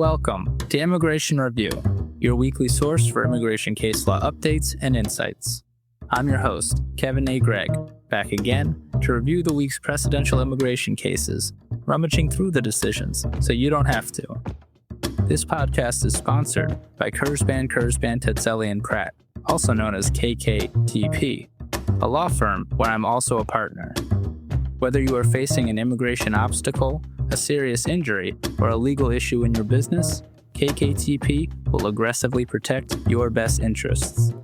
Welcome to Immigration Review, your weekly source for immigration case law updates and insights. I'm your host, Kevin A. Gregg, back again to review the week's precedential immigration cases, rummaging through the decisions so you don't have to. This podcast is sponsored by Kurzban, Tetzeli, and Pratt, also known as KKTP, a law firm where I'm also a partner. Whether you are facing an immigration obstacle, a serious injury, or a legal issue in your business, KKTP will aggressively protect your best interests.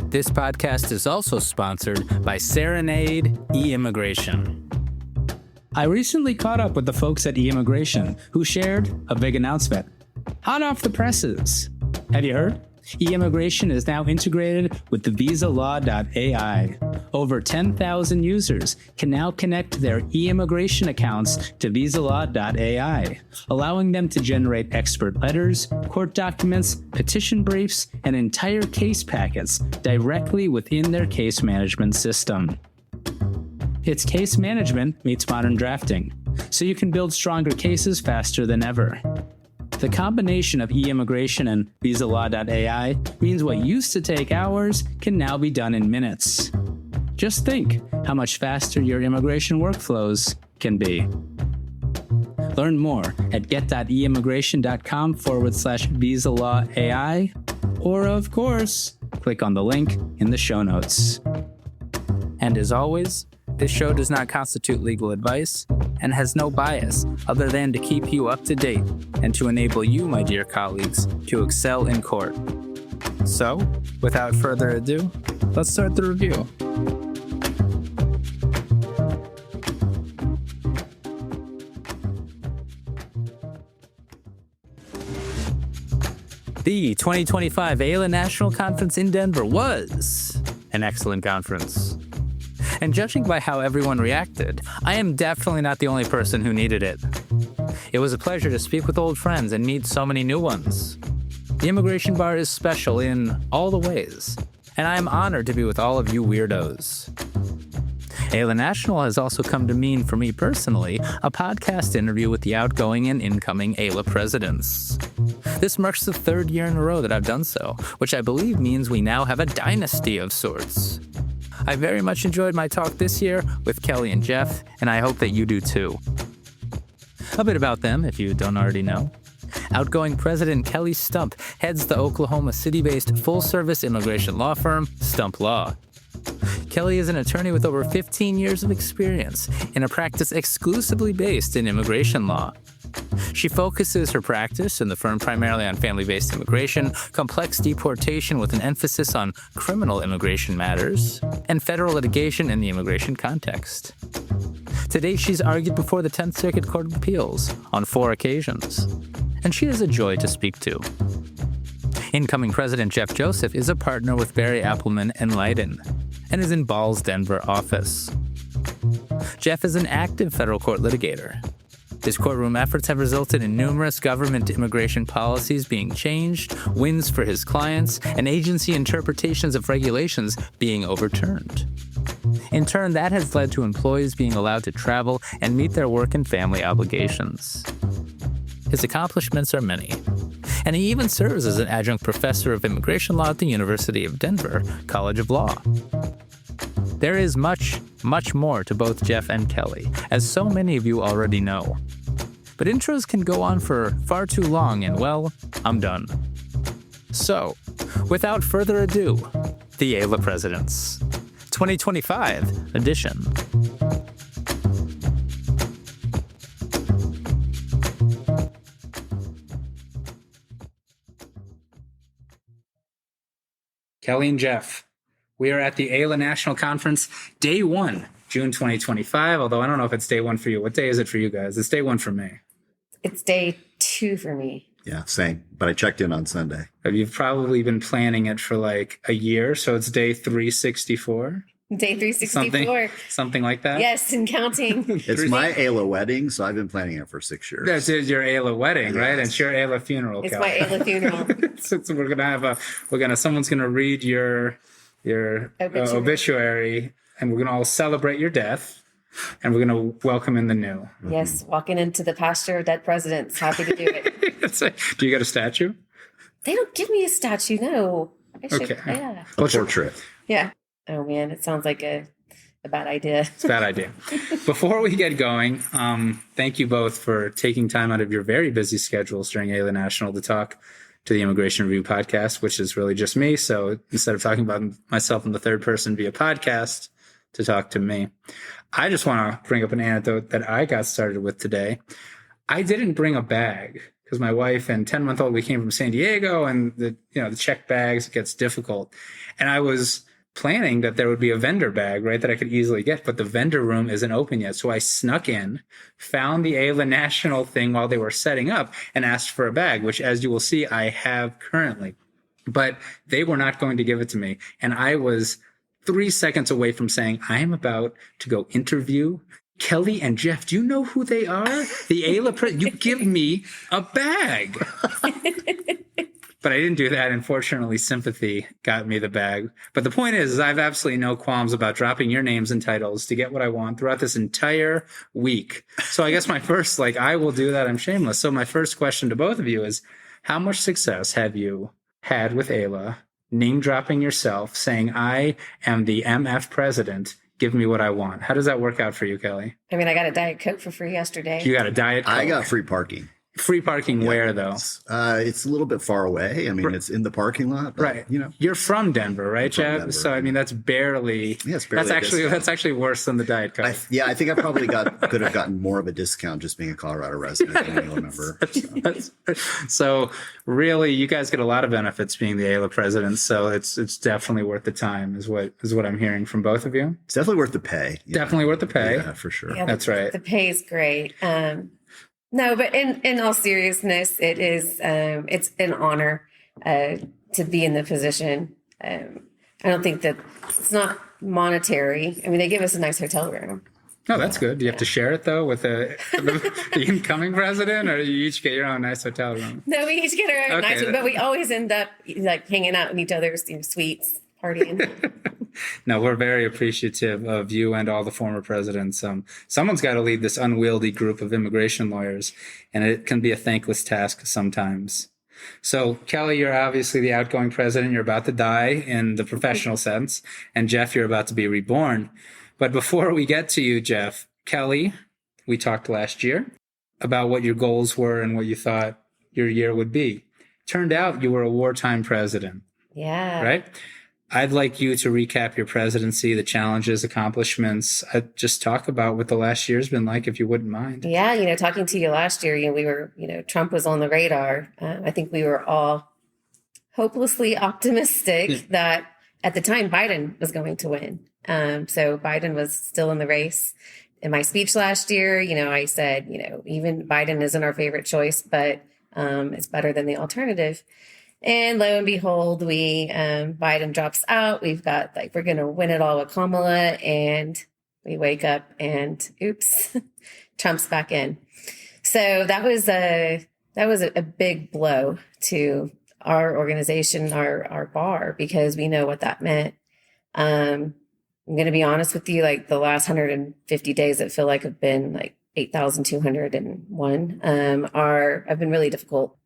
This podcast is also sponsored by Cerenade e-immigration. I recently caught up with the folks at e-immigration who shared a big announcement. Hot off the presses. Have you heard? E-immigration is now integrated with the VisaLaw.ai. Over 10,000 users can now connect their e-immigration accounts to VisaLaw.ai, allowing them to generate expert letters, court documents, petition briefs, and entire case packets directly within their case management system. It's case management meets modern drafting, so you can build stronger cases faster than ever. The combination of e-immigration and VisaLaw.ai means what used to take hours can now be done in minutes. Just think how much faster your immigration workflows can be. Learn more at get.eimmigration.com/VisaLawAI, or of course, click on the link in the show notes. And as always, this show does not constitute legal advice and has no bias other than to keep you up to date and to enable you, my dear colleagues, to excel in court. So, without further ado, let's start the review. The 2025 AILA National Conference in Denver was an excellent conference. And judging by how everyone reacted, I am definitely not the only person who needed it. It was a pleasure to speak with old friends and meet so many new ones. The immigration bar is special in all the ways, and I am honored to be with all of you weirdos. AILA National has also come to mean, for me personally, a podcast interview with the outgoing and incoming AILA presidents. This marks the third year in a row that I've done so, which I believe means we now have a dynasty of sorts. I very much enjoyed my talk this year with Kelli and Jeff, and I hope that you do too. A bit about them, if you don't already know. Outgoing President Kelli Stump heads the Oklahoma City-based full-service immigration law firm, Stump Law. Kelli is an attorney with over 15 years of experience in a practice exclusively based in immigration law. She focuses her practice in the firm primarily on family-based immigration, complex deportation with an emphasis on criminal immigration matters, and federal litigation in the immigration context. To date, she's argued before the 10th Circuit Court of Appeals on 4 occasions, and she is a joy to speak to. Incoming President Jeff Joseph is a partner with Barry Appelman and Leiden, and is in Ball's Denver office. Jeff is an active federal court litigator. His courtroom efforts have resulted in numerous government immigration policies being changed, wins for his clients, and agency interpretations of regulations being overturned. In turn, that has led to employees being allowed to travel and meet their work and family obligations. His accomplishments are many, and he even serves as an adjunct professor of immigration law at the University of Denver College of Law. There is much, much more to both Jeff and Kelli, as so many of you already know. But intros can go on for far too long, and well, I'm done. So, without further ado, the AILA Presidents, 2025 edition. Kelli and Jeff, we are at the AILA National Conference, day 1, June 2025, although I don't know if it's day 1 for you. What day is it for you guys? It's day 1 for me. It's day 2 for me. Yeah, same. But I checked in on Sunday. You've probably been planning it for like a year, so it's day 364? Day 364. Something like that? Yes, and counting. It's my AILA wedding, so I've been planning it for 6 years. That's your AILA wedding, right? And it's your AILA funeral. It's Kelli. my AILA funeral. So someone's gonna read your obituary, and we're gonna all celebrate your death. And we're going to welcome in the new. Yes, walking into the pasture of dead presidents. Happy to do it. Do you got a statue? They don't give me a statue. No. I should, Okay. Yeah. A portrait. Yeah. Oh man, it sounds like a bad idea. It's a bad idea. Before we get going, thank you both for taking time out of your very busy schedules during AILA National to talk to the Immigration Review podcast, which is really just me. So instead of talking about myself in the third person via podcast, to talk to me. I just want to bring up an anecdote that I got started with today. I didn't bring a bag because my wife and 10-month-old, we came from San Diego, and the check bags, it gets difficult. And I was planning that there would be a vendor bag, right, that I could easily get, but the vendor room isn't open yet. So I snuck in, found the AILA National thing while they were setting up, and asked for a bag, which, as you will see, I have currently. But they were not going to give it to me. And I was 3 seconds away from saying, I am about to go interview Kelli and Jeff. Do you know who they are? The AILA you give me a bag. But I didn't do that. Unfortunately, sympathy got me the bag. But the point is I have absolutely no qualms about dropping your names and titles to get what I want throughout this entire week. So I guess my first, I will do that. I'm shameless. So my first question to both of you is, how much success have you had with AILA, name dropping yourself, saying, I am the MF president, give me what I want? How does that work out for you, Kelli? I mean, I got a Diet Coke for free yesterday. You got a Diet Coke? I got free parking. Free parking where, though? It's a little bit far away. I mean, it's in the parking lot. But, right. You're from Denver, right, Jeff? So, I mean, that's barely... Yeah, it's barely that's actually worse than the Diet Coke. I think I probably could have gotten more of a discount just being a Colorado resident than a member. So, really, you guys get a lot of benefits being the AILA president. So, it's definitely worth the time, is what I'm hearing from both of you. It's definitely worth the pay. Definitely worth the pay. Yeah, for sure. Yeah, that's right. The pay is great. No, but in all seriousness, it is, it's an honor to be in the position. I don't think that it's not monetary. I mean, they give us a nice hotel room. Oh, that's good. Do you have to share it, though, with the incoming president, or you each get your own nice hotel room? No, we each get our own Okay. nice room, but we always end up hanging out in each other's suites, partying. No, we're very appreciative of you and all the former presidents. Someone's got to lead this unwieldy group of immigration lawyers, and it can be a thankless task sometimes. So, Kelli, you're obviously the outgoing president. You're about to die in the professional sense. And Jeff, you're about to be reborn. But before we get to you, Jeff, Kelli, we talked last year about what your goals were and what you thought your year would be. Turned out you were a wartime president. Yeah. Right? I'd like you to recap your presidency, the challenges, accomplishments. Just talk about what the last year's been like, if you wouldn't mind. Yeah, talking to you last year, we were, Trump was on the radar. I think we were all hopelessly optimistic that at the time Biden was going to win. So Biden was still in the race. In my speech last year, I said, even Biden isn't our favorite choice, but it's better than the alternative. And lo and behold, Biden drops out. We've got we're going to win it all with Kamala, and we wake up and oops, Trump's back in. So that was a big blow to our organization, our bar, because we know what that meant. I'm going to be honest with you, the last 150 days that feel like have been 8,201 have been really difficult.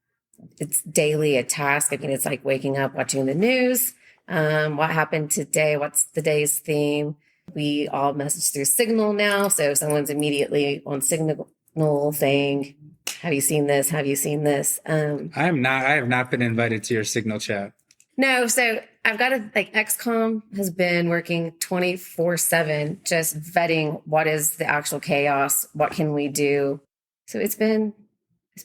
It's daily a task. I mean, it's like waking up, watching the news. What happened today? What's the day's theme? We all message through Signal now. So someone's immediately on Signal saying, have you seen this? Have you seen this? I have not been invited to your Signal chat. No. So I've got XCOM has been working 24/7, just vetting what is the actual chaos. What can we do? So it's been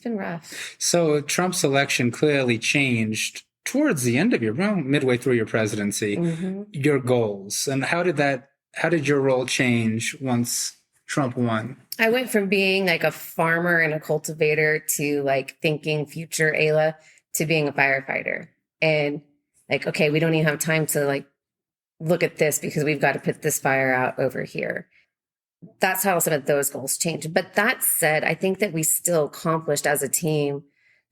rough. So Trump's election clearly changed towards the end of midway through your presidency, your goals. And how did your role change once Trump won? I went from being a farmer and a cultivator to thinking future AILA to being a firefighter. And okay, we don't even have time to look at this because we've got to put this fire out over here. That's how some of those goals changed. But that said, I think that we still accomplished as a team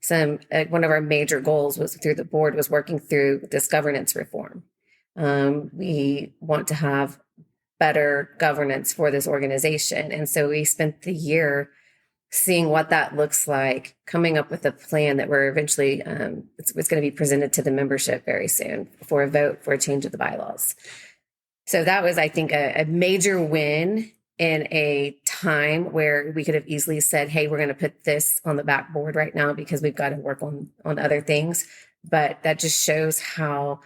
one of our major goals was through the board was working through this governance reform. We want to have better governance for this organization. And so we spent the year seeing what that looks like, coming up with a plan that we're eventually, it's going to be presented to the membership very soon for a vote for a change of the bylaws. So that was, I think, a major win in a time where we could have easily said, hey, we're going to put this on the backboard right now because we've got to work on other things. But that just shows how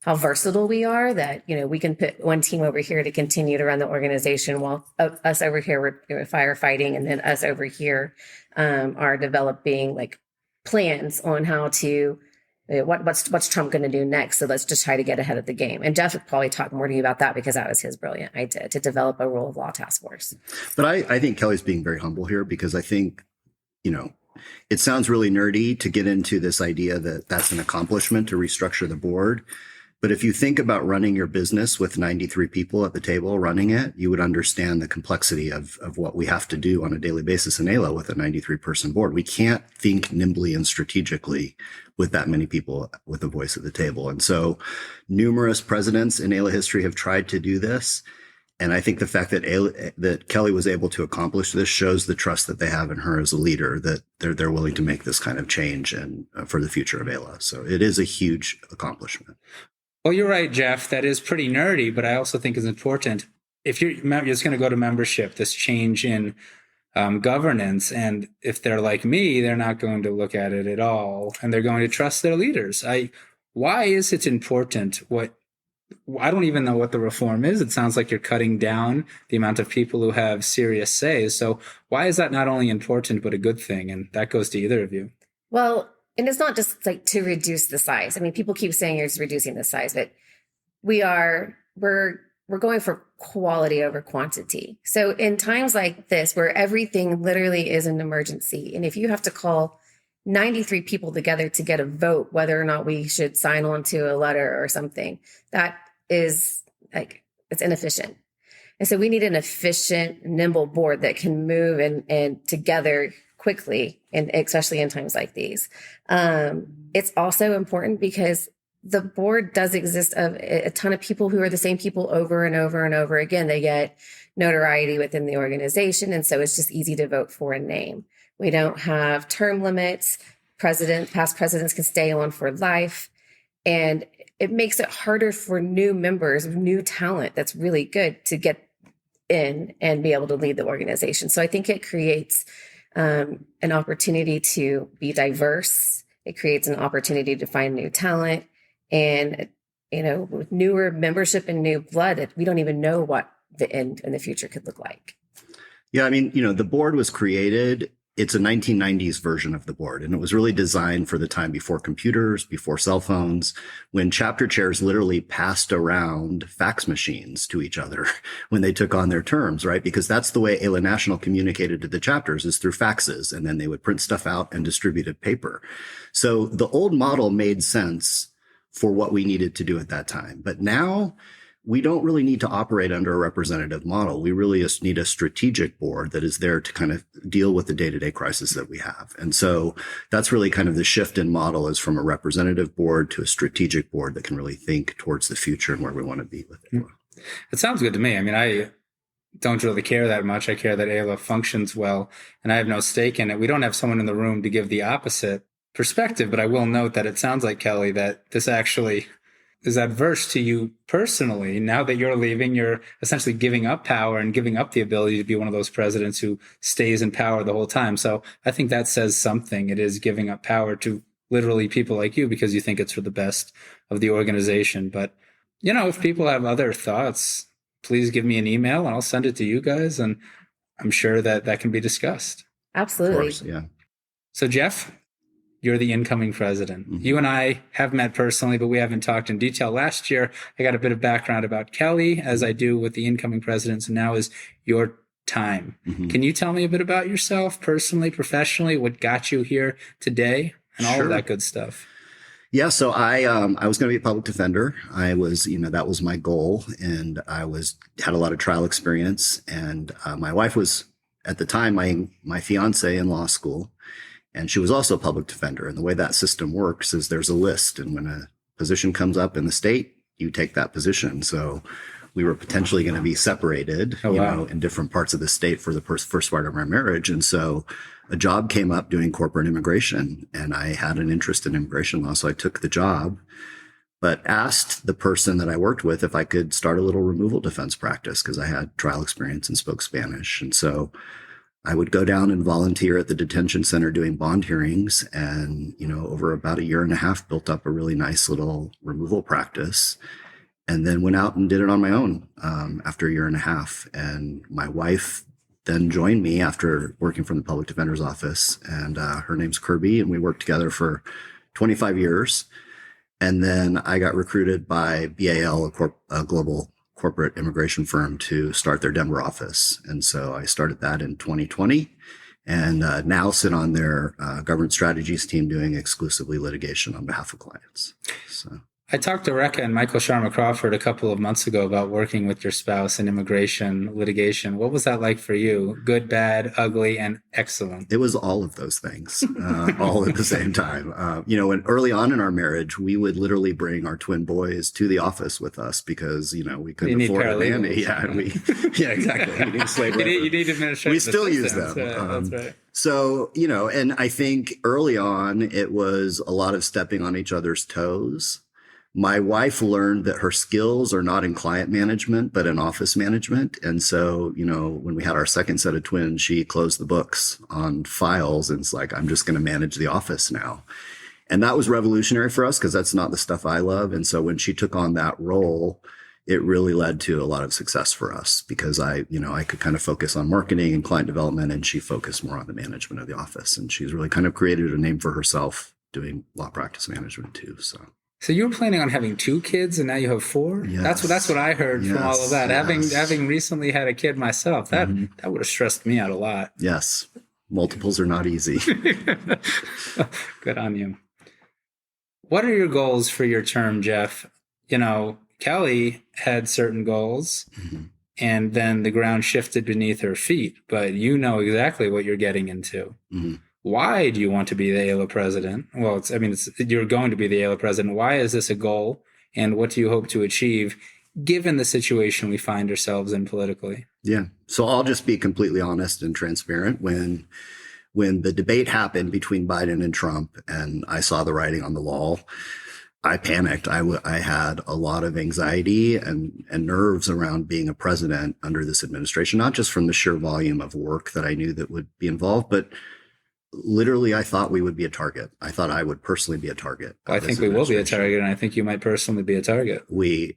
versatile we are, that, we can put one team over here to continue to run the organization while us over here, we're firefighting. And then us over here are developing like plans on how to, what's Trump going to do next? So let's just try to get ahead of the game. And Jeff would probably talk more to you about that because that was his brilliant idea to develop a rule of law task force. But I think Kelly's being very humble here because I think, it sounds really nerdy to get into this idea that that's an accomplishment to restructure the board. But if you think about running your business with 93 people at the table running it, you would understand the complexity of what we have to do on a daily basis in AILA with a 93-person board. We can't think nimbly and strategically with that many people with a voice at the table. And so numerous presidents in AILA history have tried to do this. And I think the fact that Kelli was able to accomplish this shows the trust that they have in her as a leader, that they're willing to make this kind of change and for the future of AILA. So it is a huge accomplishment. Well, you're right, Jeff. That is pretty nerdy, but I also think is important. If you're just going to go to membership, this change in governance, and if they're like me, they're not going to look at it at all, and they're going to trust their leaders. Why is it important? I don't even know what the reform is. It sounds like you're cutting down the amount of people who have serious say. So why is that not only important, but a good thing? And that goes to either of you. Well, and it's not just like to reduce the size. I mean, people keep saying you're just reducing the size, but we're going for quality over quantity. So in times like this, where everything literally is an emergency, and if you have to call 93 people together to get a vote, whether or not we should sign on to a letter or something, that is it's inefficient. And so we need an efficient, nimble board that can move and together quickly, and especially in times like these. It's also important because the board does exist of a ton of people who are the same people over and over and over again. They get notoriety within the organization. And so it's just easy to vote for a name. We don't have term limits. Past presidents can stay on for life. And it makes it harder for new members, new talent that's really good to get in and be able to lead the organization. So I think it creates an opportunity to be diverse. It creates an opportunity to find new talent. And, with newer membership and new blood, we don't even know what the end in the future could look like. Yeah, I mean, the board was created. It's a 1990s version of the board, and it was really designed for the time before computers, before cell phones, when chapter chairs literally passed around fax machines to each other when they took on their terms, right? Because that's the way AILA National communicated to the chapters, is through faxes, and then they would print stuff out and distribute it paper. So the old model made sense for what we needed to do at that time. But now we don't really need to operate under a representative model. We really just need a strategic board that is there to kind of deal with the day-to-day crisis that we have. And so that's really kind of the shift in model, is from a representative board to a strategic board that can really think towards the future and where we want to be with it. It sounds good to me. I mean, I don't really care that much. I care that AILA functions well, and I have no stake in it. We don't have someone in the room to give the opposite perspective, but I will note that it sounds like, Kelli, that this actually is adverse to you personally. Now that you're leaving, you're essentially giving up power and giving up the ability to be one of those presidents who stays in power the whole time. So I think that says something. It is giving up power to literally people like you because you think it's for the best of the organization. But, if people have other thoughts, please give me an email and I'll send it to you guys. And I'm sure that can be discussed. Absolutely. Of course, yeah. So Jeff, you're the incoming president. Mm-hmm. You and I have met personally, but we haven't talked in detail. Last year, I got a bit of background about Kelli, as I do with the incoming presidents, and now is your time. Mm-hmm. Can you tell me a bit about yourself, personally, professionally, what got you here today, and all of that good stuff? Yeah, so I was going to be a public defender. I was, that was my goal, and I had a lot of trial experience. And my wife was, at the time, my fiance in law school. And she was also a public defender. And the way that system works is there's a list. And when a position comes up in the state, you take that position. So we were potentially going to be separated, in different parts of the state for the first part of our marriage. And so a job came up doing corporate immigration, and I had an interest in immigration law. So I took the job, but asked the person that I worked with if I could start a little removal defense practice because I had trial experience and spoke Spanish. And so I would go down and volunteer at the detention center doing bond hearings, and, over about a year and a half, built up a really nice little removal practice, and then went out and did it on my own after a year and a half. And my wife then joined me after working from the public defender's office, and her name's Kirby, and we worked together for 25 years. And then I got recruited by BAL, a global corporate immigration firm, to start their Denver office. And so I started that in 2020, and now sit on their government strategies team doing exclusively litigation on behalf of clients. So I talked to Rekha and Michael Sharma Crawford a couple of months ago about working with your spouse in immigration litigation. What was that like for you? Good, bad, ugly, and excellent? It was all of those things, all at the same time. When early on in our marriage, we would literally bring our twin boys to the office with us because, we couldn't afford a nanny. Yeah, exactly. We need slave labor. You need administration. We still use them. That's right. So, and I think early on, it was a lot of stepping on each other's toes. My wife learned that her skills are not in client management, but in office management. And so, when we had our second set of twins, she closed the books on files and it's like, I'm just going to manage the office now. And that was revolutionary for us because that's not the stuff I love. And so when she took on that role, it really led to a lot of success for us because I could kind of focus on marketing and client development, and she focused more on the management of the office. And she's really kind of created a name for herself doing law practice management too. So you were planning on having 2 kids, and now you have 4. Yes. That's what I heard from all of that. Yes. Having recently had a kid myself, that would have stressed me out a lot. Yes, multiples are not easy. Good on you. What are your goals for your term, Jeff? Kelli had certain goals, and then the ground shifted beneath her feet. But you know exactly what you're getting into. Mm-hmm. Why do you want to be the AILA president? Well, you're going to be the AILA president. Why is this a goal? And what do you hope to achieve given the situation we find ourselves in politically? Yeah. So I'll just be completely honest and transparent. When the debate happened between Biden and Trump and I saw the writing on the wall, I panicked. I had a lot of anxiety and nerves around being a president under this administration, not just from the sheer volume of work that I knew that would be involved, but literally, I thought we would be a target. I thought I would personally be a target. I think we will be a target, and I think you might personally be a target. We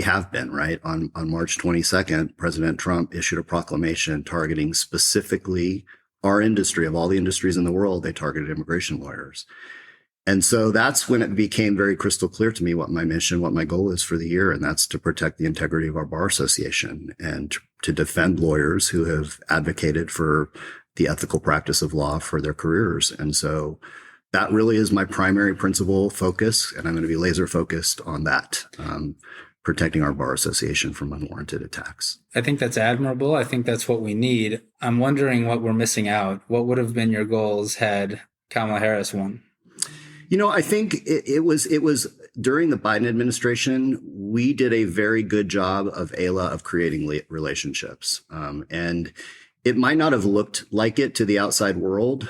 have been, right? On March 22nd, President Trump issued a proclamation targeting specifically our industry. Of all the industries in the world, they targeted immigration lawyers. And so that's when it became very crystal clear to me what my mission, what my goal is for the year, and that's to protect the integrity of our bar association and to defend lawyers who have advocated for the ethical practice of law for their careers. And so that really is my primary principal focus. And I'm going to be laser focused on that, protecting our bar association from unwarranted attacks. I think that's admirable. I think that's what we need. I'm wondering what we're missing out. What would have been your goals had Kamala Harris won? I think it was during the Biden administration, we did a very good job of AILA of creating relationships. And it might not have looked like it to the outside world,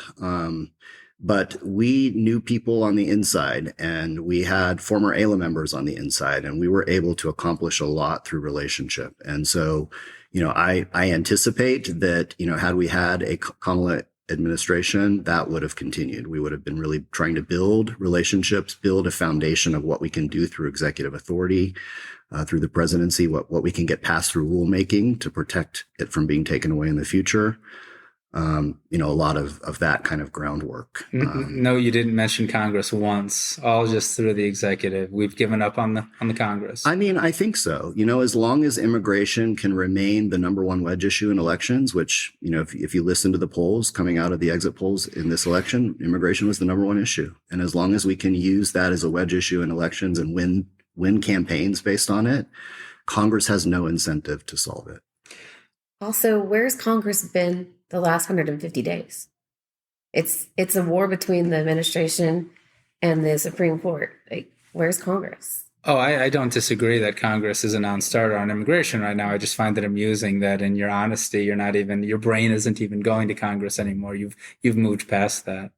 but we knew people on the inside, and we had former AILA members on the inside, and we were able to accomplish a lot through relationship. And so, I anticipate that, had we had a Kamala administration, that would have continued. We would have been really trying to build relationships, build a foundation of what we can do through executive authority, through the presidency, what we can get past through rulemaking to protect it from being taken away in the future. A lot of that kind of groundwork. No, you didn't mention Congress once, all just through the executive. We've given up on the Congress. I think so. As long as immigration can remain the number one wedge issue in elections, which, if you listen to the polls coming out of the exit polls in this election, immigration was the number one issue. And as long as we can use that as a wedge issue in elections and win campaigns based on it, Congress has no incentive to solve it. Also, where's Congress been the last 150 days? It's a war between the administration and the Supreme Court. Where's Congress? Oh, I don't disagree that Congress is a non-starter on immigration right now. I just find it amusing that in your honesty, your brain isn't even going to Congress anymore. You've moved past that.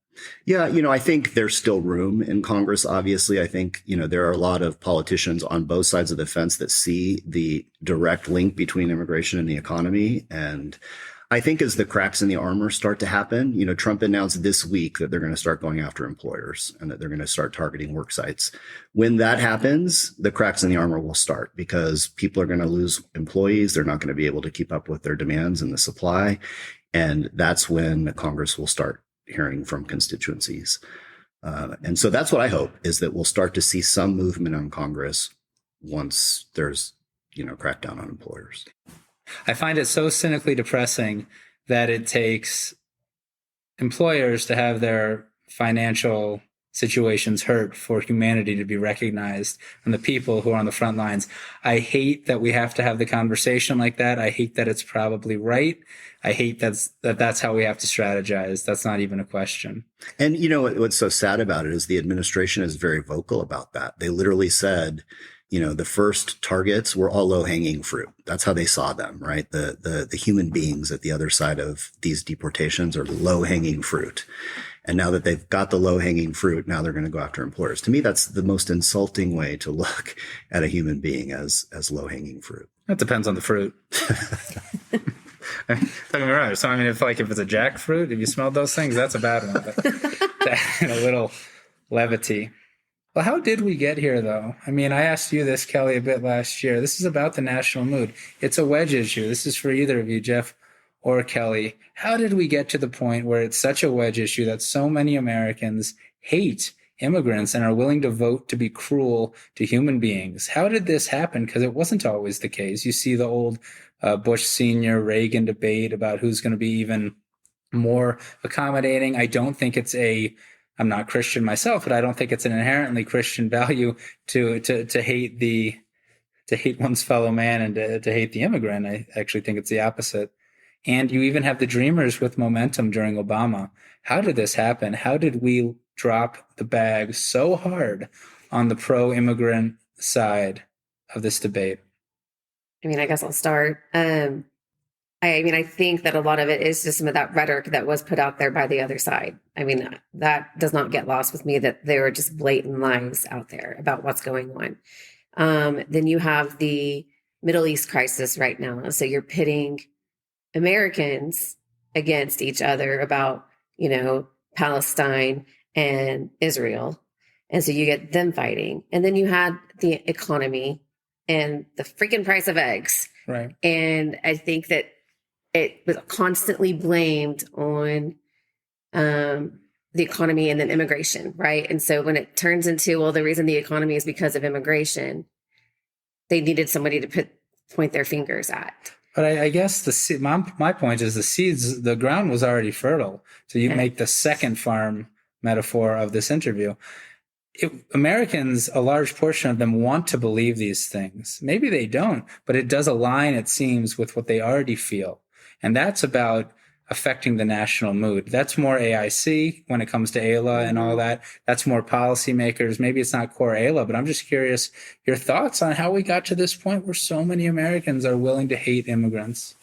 Yeah, I think there's still room in Congress. Obviously, I think, there are a lot of politicians on both sides of the fence that see the direct link between immigration and the economy. And I think as the cracks in the armor start to happen, Trump announced this week that they're going to start going after employers and that they're going to start targeting work sites. When that happens, the cracks in the armor will start because people are going to lose employees. They're not going to be able to keep up with their demands and the supply. And that's when Congress will start hearing from constituencies. And so that's what I hope, is that we'll start to see some movement on Congress once there's, crackdown on employers. I find it so cynically depressing that it takes employers to have their financial situations hurt for humanity to be recognized and the people who are on the front lines. I hate that we have to have the conversation like that. I hate that it's probably right. I hate that's how we have to strategize. That's not even a question. And what's so sad about it is the administration is very vocal about that. They literally said, the first targets were all low-hanging fruit. That's how they saw them, right? The human beings at the other side of these deportations are low-hanging fruit. And now that they've got the low-hanging fruit, now they're going to go after employers. To me, that's the most insulting way to look at a human being, as low-hanging fruit. That depends on the fruit. Don't get me wrong. So if it's a jackfruit, if you smelled those things, that's a bad one. But a little levity. Well, how did we get here, though? I asked you this, Kelli, a bit last year. This is about the national mood. It's a wedge issue. This is for either of you, Jeff or Kelli. How did we get to the point where it's such a wedge issue that so many Americans hate immigrants and are willing to vote to be cruel to human beings? How did this happen? Because it wasn't always the case. You see the old Bush Sr. Reagan debate about who's going to be even more accommodating. I don't think I'm not Christian myself, but I don't think it's an inherently Christian value to hate one's fellow man and to hate the immigrant. I actually think it's the opposite. And you even have the Dreamers with momentum during Obama. How did this happen? How did we drop the bag so hard on the pro-immigrant side of this debate? I guess I'll start. I think that a lot of it is just some of that rhetoric that was put out there by the other side. That does not get lost with me, that there are just blatant lies out there about what's going on. Then you have the Middle East crisis right now. So you're pitting Americans against each other about, Palestine and Israel. And so you get them fighting. And then you had the economy and the freaking price of eggs. Right. And I think that it was constantly blamed on the economy and then immigration, right? And so when it turns into, well, the reason the economy is because of immigration, they needed somebody to point their fingers at. But I guess my point is the ground was already fertile. So you make the second farm metaphor of this interview. Americans, a large portion of them want to believe these things. Maybe they don't, but it does align, it seems, with what they already feel. And that's about affecting the national mood. That's more AIC when it comes to AILA and all that. That's more policymakers. Maybe it's not core AILA, but I'm just curious your thoughts on how we got to this point where so many Americans are willing to hate immigrants.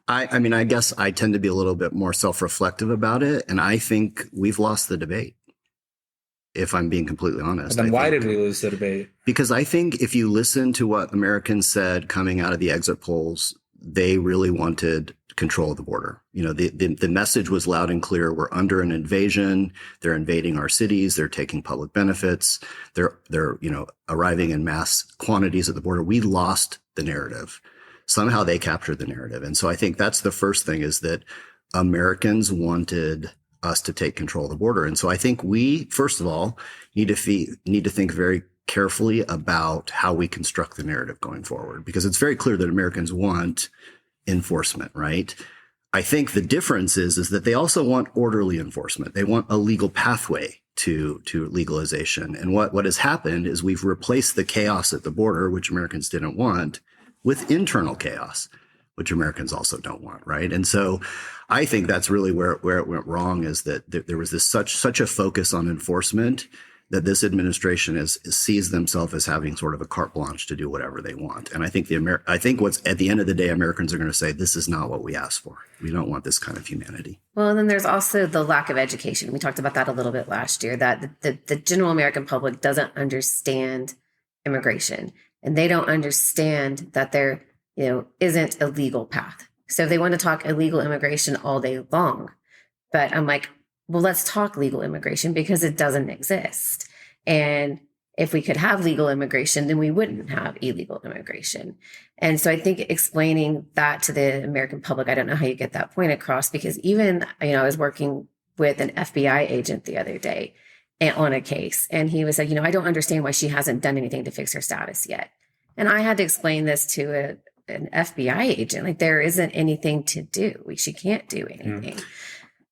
I guess I tend to be a little bit more self-reflective about it. And I think we've lost the debate, if I'm being completely honest. But then why did we lose the debate? Because I think if you listen to what Americans said coming out of the exit polls, they really wanted control of the border. The message was loud and clear. We're under an invasion. They're invading our cities. They're taking public benefits. They're arriving in mass quantities at the border. We lost the narrative. Somehow they captured the narrative. And so I think that's the first thing, is that Americans wanted us to take control of the border. And so I think we, first of all, need to think very carefully about how we construct the narrative going forward, because it's very clear that Americans want enforcement, right? I think the difference is that they also want orderly enforcement. They want a legal pathway to legalization. And what has happened is we've replaced the chaos at the border, which Americans didn't want, with internal chaos, which Americans also don't want, right? And so I think that's really where it went wrong, is that there was this such a focus on enforcement that this administration sees themselves as having sort of a carte blanche to do whatever they want. And I think I think what's at the end of the day, Americans are going to say, this is not what we asked for. We don't want this kind of humanity. Well, and then there's also the lack of education. We talked about that a little bit last year, that the general American public doesn't understand immigration, and they don't understand that there, isn't a legal path. So they want to talk illegal immigration all day long. But I'm like, well, let's talk legal immigration because it doesn't exist. And if we could have legal immigration, then we wouldn't have illegal immigration. And so I think explaining that to the American public, I don't know how you get that point across, because even, I was working with an FBI agent the other day on a case, and he was like, I don't understand why she hasn't done anything to fix her status yet. And I had to explain this to an FBI agent, like, there isn't anything to do. She can't do anything.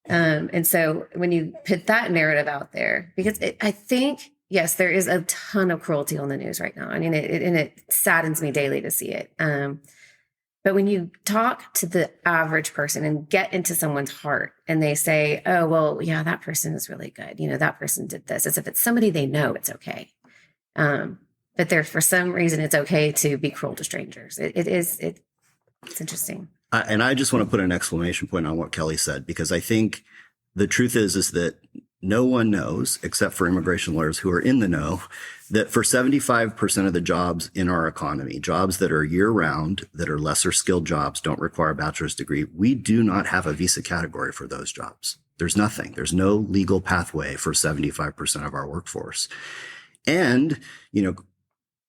And so when you put that narrative out there, because I think, yes, there is a ton of cruelty on the news right now. I mean, it saddens me daily to see it. But when you talk to the average person and get into someone's heart and they say, oh, well, yeah, that person is really good. That person did this. As if it's somebody they know, it's okay. But for some reason, it's okay to be cruel to strangers. It's interesting. And I just want to put an exclamation point on what Kelli said, because I think the truth is that no one knows, except for immigration lawyers who are in the know, that for 75% of the jobs in our economy, jobs that are year round, that are lesser skilled jobs, don't require a bachelor's degree, we do not have a visa category for those jobs. There's nothing. There's no legal pathway for 75% of our workforce. And,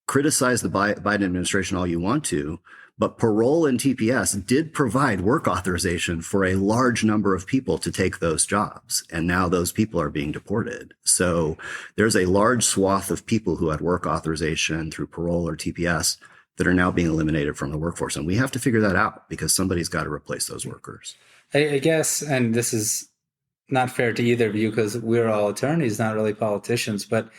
criticize the Biden administration all you want to, but parole and TPS did provide work authorization for a large number of people to take those jobs. And now those people are being deported. So there's a large swath of people who had work authorization through parole or TPS that are now being eliminated from the workforce. And we have to figure that out, because somebody's got to replace those workers. I guess, and this is not fair to either of you because we're all attorneys, not really politicians, but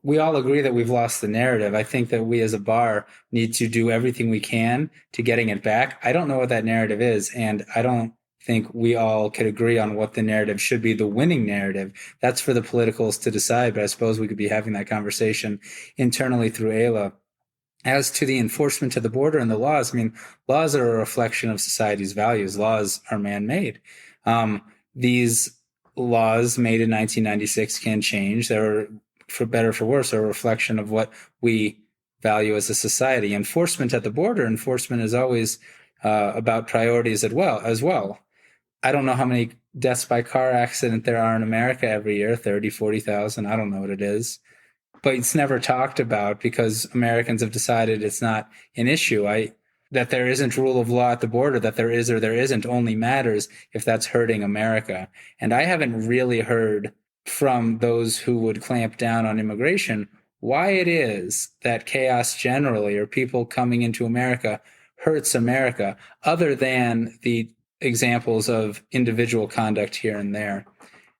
we all agree that we've lost the narrative. I think that we as a bar need to do everything we can to getting it back. I don't know what that narrative is, and I don't think we all could agree on what the narrative should be, the winning narrative. That's for the politicals to decide, but I suppose we could be having that conversation internally through AILA. As to the enforcement to the border and the laws, laws are a reflection of society's values. Laws are man-made. These laws made in 1996 can change. They're, for better or for worse, are a reflection of what we value as a society. Enforcement at the border, enforcement is always about priorities as well. I don't know how many deaths by car accident there are in America every year, 30, 40,000. I don't know what it is. But it's never talked about because Americans have decided it's not an issue. That there isn't rule of law at the border, that there is or there isn't, only matters if that's hurting America. And I haven't really heard from those who would clamp down on immigration why it is that chaos generally, or people coming into America, hurts America, other than the examples of individual conduct here and there.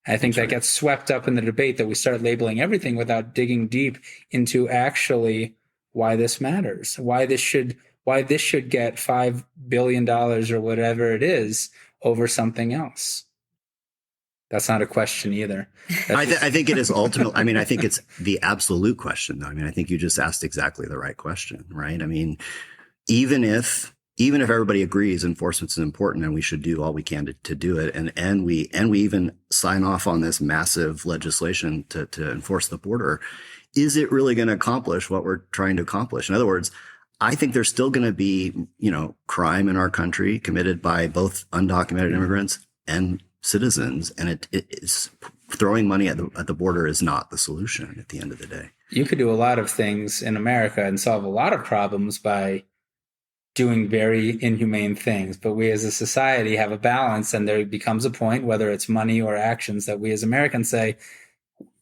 I think that gets swept up in the debate that we start labeling everything without digging deep into actually why this matters, why this should get $5 billion or whatever it is over something else. That's not a question either. I think it is ultimately. I think it's the absolute question, though. I think you just asked exactly the right question, right? Even if everybody agrees enforcement is important and we should do all we can to do it, and we even sign off on this massive legislation to enforce the border, is it really going to accomplish what we're trying to accomplish? In other words, I think there's still going to be, crime in our country committed by both undocumented immigrants and citizens, and it's throwing money at the border is not the solution at the end of the day. You could do a lot of things in America and solve a lot of problems by doing very inhumane things, but we as a society have a balance, and there becomes a point, whether it's money or actions, that we as Americans say,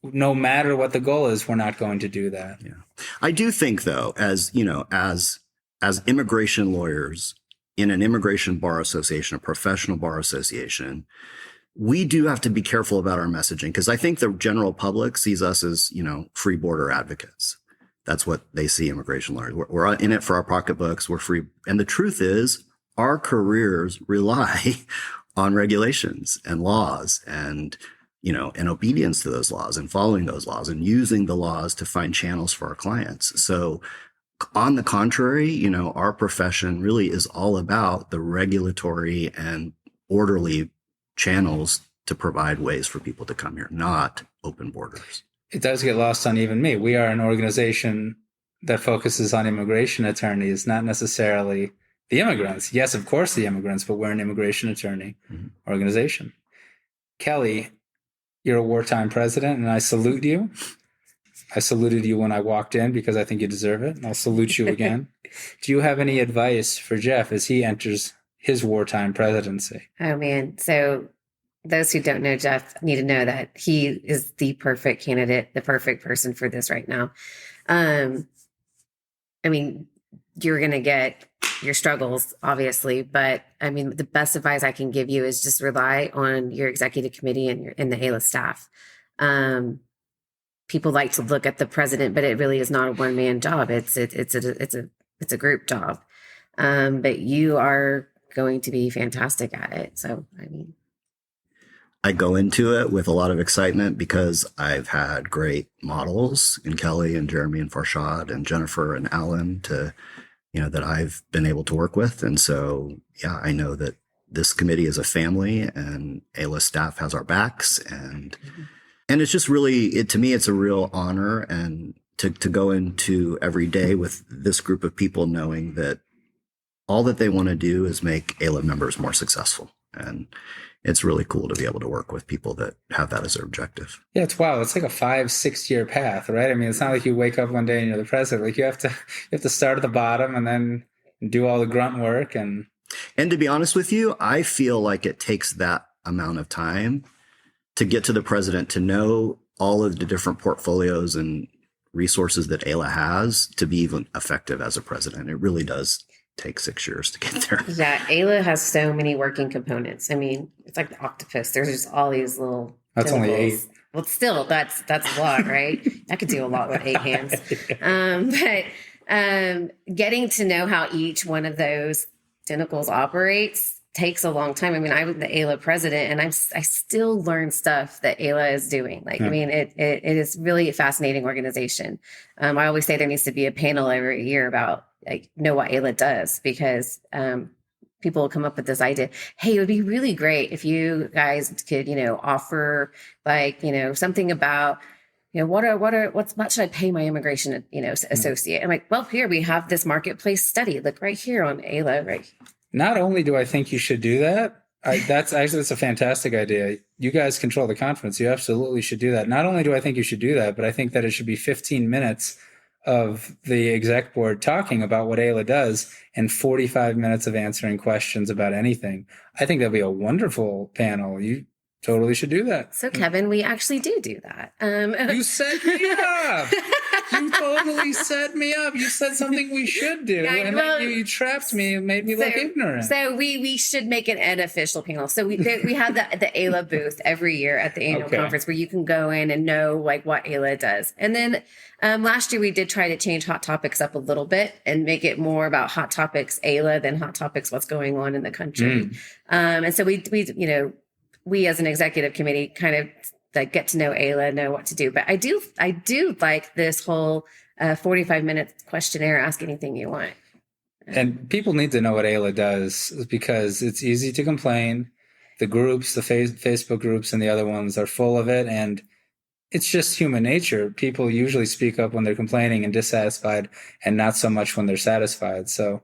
no matter what the goal is, we're not going to do that. Yeah. I do think, though, as immigration lawyers in an immigration bar association, a professional bar association, we do have to be careful about our messaging, because I think the general public sees us as, free border advocates. That's what they see immigration lawyers. We're in it for our pocketbooks. We're free. And the truth is, our careers rely on regulations and laws and, and obedience to those laws and following those laws and using the laws to find channels for our clients. So on the contrary, our profession really is all about the regulatory and orderly channels to provide ways for people to come here, not open borders. It does get lost on even me. We are an organization that focuses on immigration attorneys, not necessarily the immigrants. Yes, of course, the immigrants, but we're an immigration attorney organization. Kelli, you're a wartime president, and I salute you. I saluted you when I walked in because I think you deserve it, and I'll salute you again. Do you have any advice for Jeff as he enters his wartime presidency? Oh, man. So those who don't know Jeff need to know that he is the perfect candidate, the perfect person for this right now. You're going to get your struggles, obviously, but the best advice I can give you is just rely on your executive committee and the AILA staff. People like to look at the president, but it really is not a one-man job. It's a group job. But you are going to be fantastic at it. So, I go into it with a lot of excitement because I've had great models in Kelli and Jeremy and Farshad and Jennifer and Alan that I've been able to work with. And so, I know that this committee is a family and AILA staff has our backs. And it's just really, to me, it's a real honor and to go into every day with this group of people knowing that all that they want to do is make AILA members more successful. And it's really cool to be able to work with people that have that as their objective. Yeah, it's wild. It's like a 5-6 year path, right? It's not like you wake up one day and you're the president. Like you have to start at the bottom and then do all the grunt work. And to be honest with you, I feel like it takes that amount of time to get to the president, to know all of the different portfolios and resources that AILA has to be even effective as a president. It really does take 6 years to get there. Yeah, AILA has so many working components. It's like the octopus. There's just all these little That's tentacles. only 8. Well, still, that's a lot, right? I could do a lot with 8 hands. But getting to know how each one of those tentacles operates takes a long time. I was the AILA president, and I still learn stuff that AILA is doing. It is really a fascinating organization. I always say there needs to be a panel every year about know what AILA does, because people will come up with this idea. Hey, it would be really great if you guys could, offer something about, what should I pay my immigration, associate? I'm like, well, here we have this marketplace study. Look right here on AILA, right? Not only do I think you should do that, that's a fantastic idea. You guys control the conference. You absolutely should do that. Not only do I think you should do that, but I think that it should be 15 minutes of the exec board talking about what AILA does and 45 minutes of answering questions about anything. I think that'd be a wonderful panel. You totally should do that. So, Kevin, we actually do that. You set me up. You totally set me up. You said something we should do, and then you trapped me and made me look ignorant. So we should make an official panel. So we have the AILA booth every year at the annual conference where you can go in and know what AILA does. And then last year we did try to change Hot Topics up a little bit and make it more about Hot Topics AILA than Hot Topics what's going on in the country. And so we as an executive committee kind of get to know AILA, know what to do. But I do like this whole 45-minute questionnaire, ask anything you want. And people need to know what AILA does because it's easy to complain. The groups, the Facebook groups and the other ones are full of it. And it's just human nature. People usually speak up when they're complaining and dissatisfied and not so much when they're satisfied. So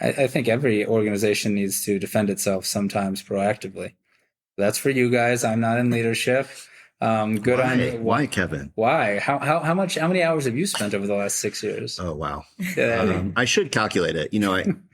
I think every organization needs to defend itself sometimes proactively. That's for you guys. I'm not in leadership. Good on you. Why, Kevin? Why? How many hours have you spent over the last 6 years? Oh, wow. I should calculate it.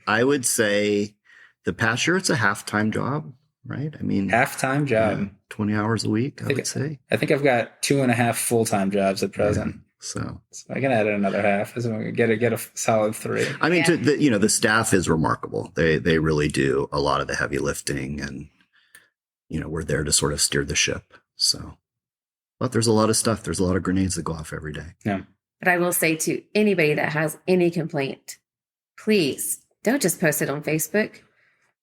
I would say the past year it's a half-time job, right? Half-time job. 20 hours a week, I would say. I think I've got 2.5 full-time jobs at present. Yeah, so I can add another half. So I get a solid 3. The staff is remarkable. They really do a lot of the heavy lifting, and we're there to sort of steer the ship. So. But there's a lot of stuff. There's a lot of grenades that go off every day. Yeah. But I will say to anybody that has any complaint, please don't just post it on Facebook.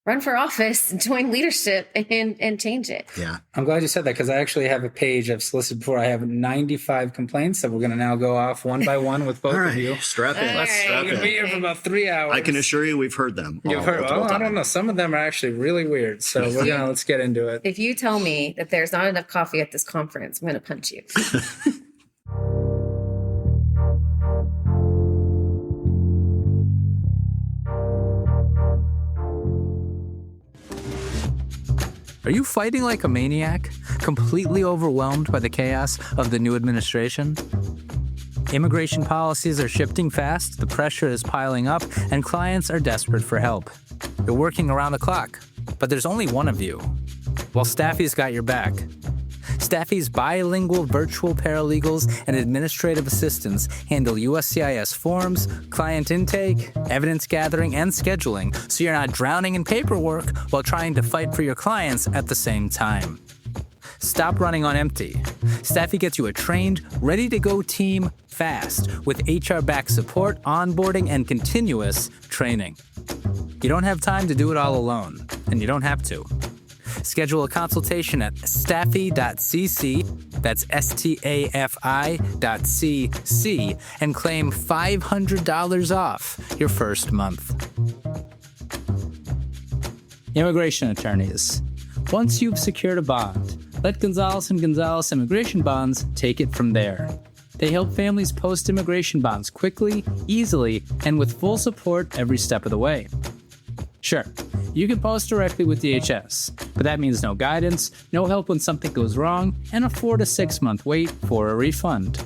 run for office, join leadership, and change it. Yeah. I'm glad you said that because I actually have a page I've solicited before. I have 95 complaints that we're going to now go off one by one with both of you. Strap in. All right. Strap We're going to be in. here for about 3 hours. I can assure you we've heard them. You've heard, I don't know. Some of them are actually really weird. So let's get into it. If you tell me that there's not enough coffee at this conference, I'm going to punch you. Are you fighting like a maniac, completely overwhelmed by the chaos of the new administration? Immigration policies are shifting fast, the pressure is piling up, and clients are desperate for help. You're working around the clock, but there's only one of you. Well, Staffy's got your back. Staffy's bilingual virtual paralegals and administrative assistants handle USCIS forms, client intake, evidence gathering, and scheduling, so you're not drowning in paperwork while trying to fight for your clients at the same time. Stop running on empty. Staffy gets you a trained, ready-to-go team fast with HR-backed support, onboarding, and continuous training. You don't have time to do it all alone, and you don't have to. Schedule a consultation at staffy.cc, that's stafi.cc, and claim $500 off your first month. Immigration attorneys. Once you've secured a bond, let Gonzalez & Gonzalez Immigration Bonds take it from there. They help families post immigration bonds quickly, easily, and with full support every step of the way. Sure, you can post directly with DHS, but that means no guidance, no help when something goes wrong, and a 4 to 6 month wait for a refund.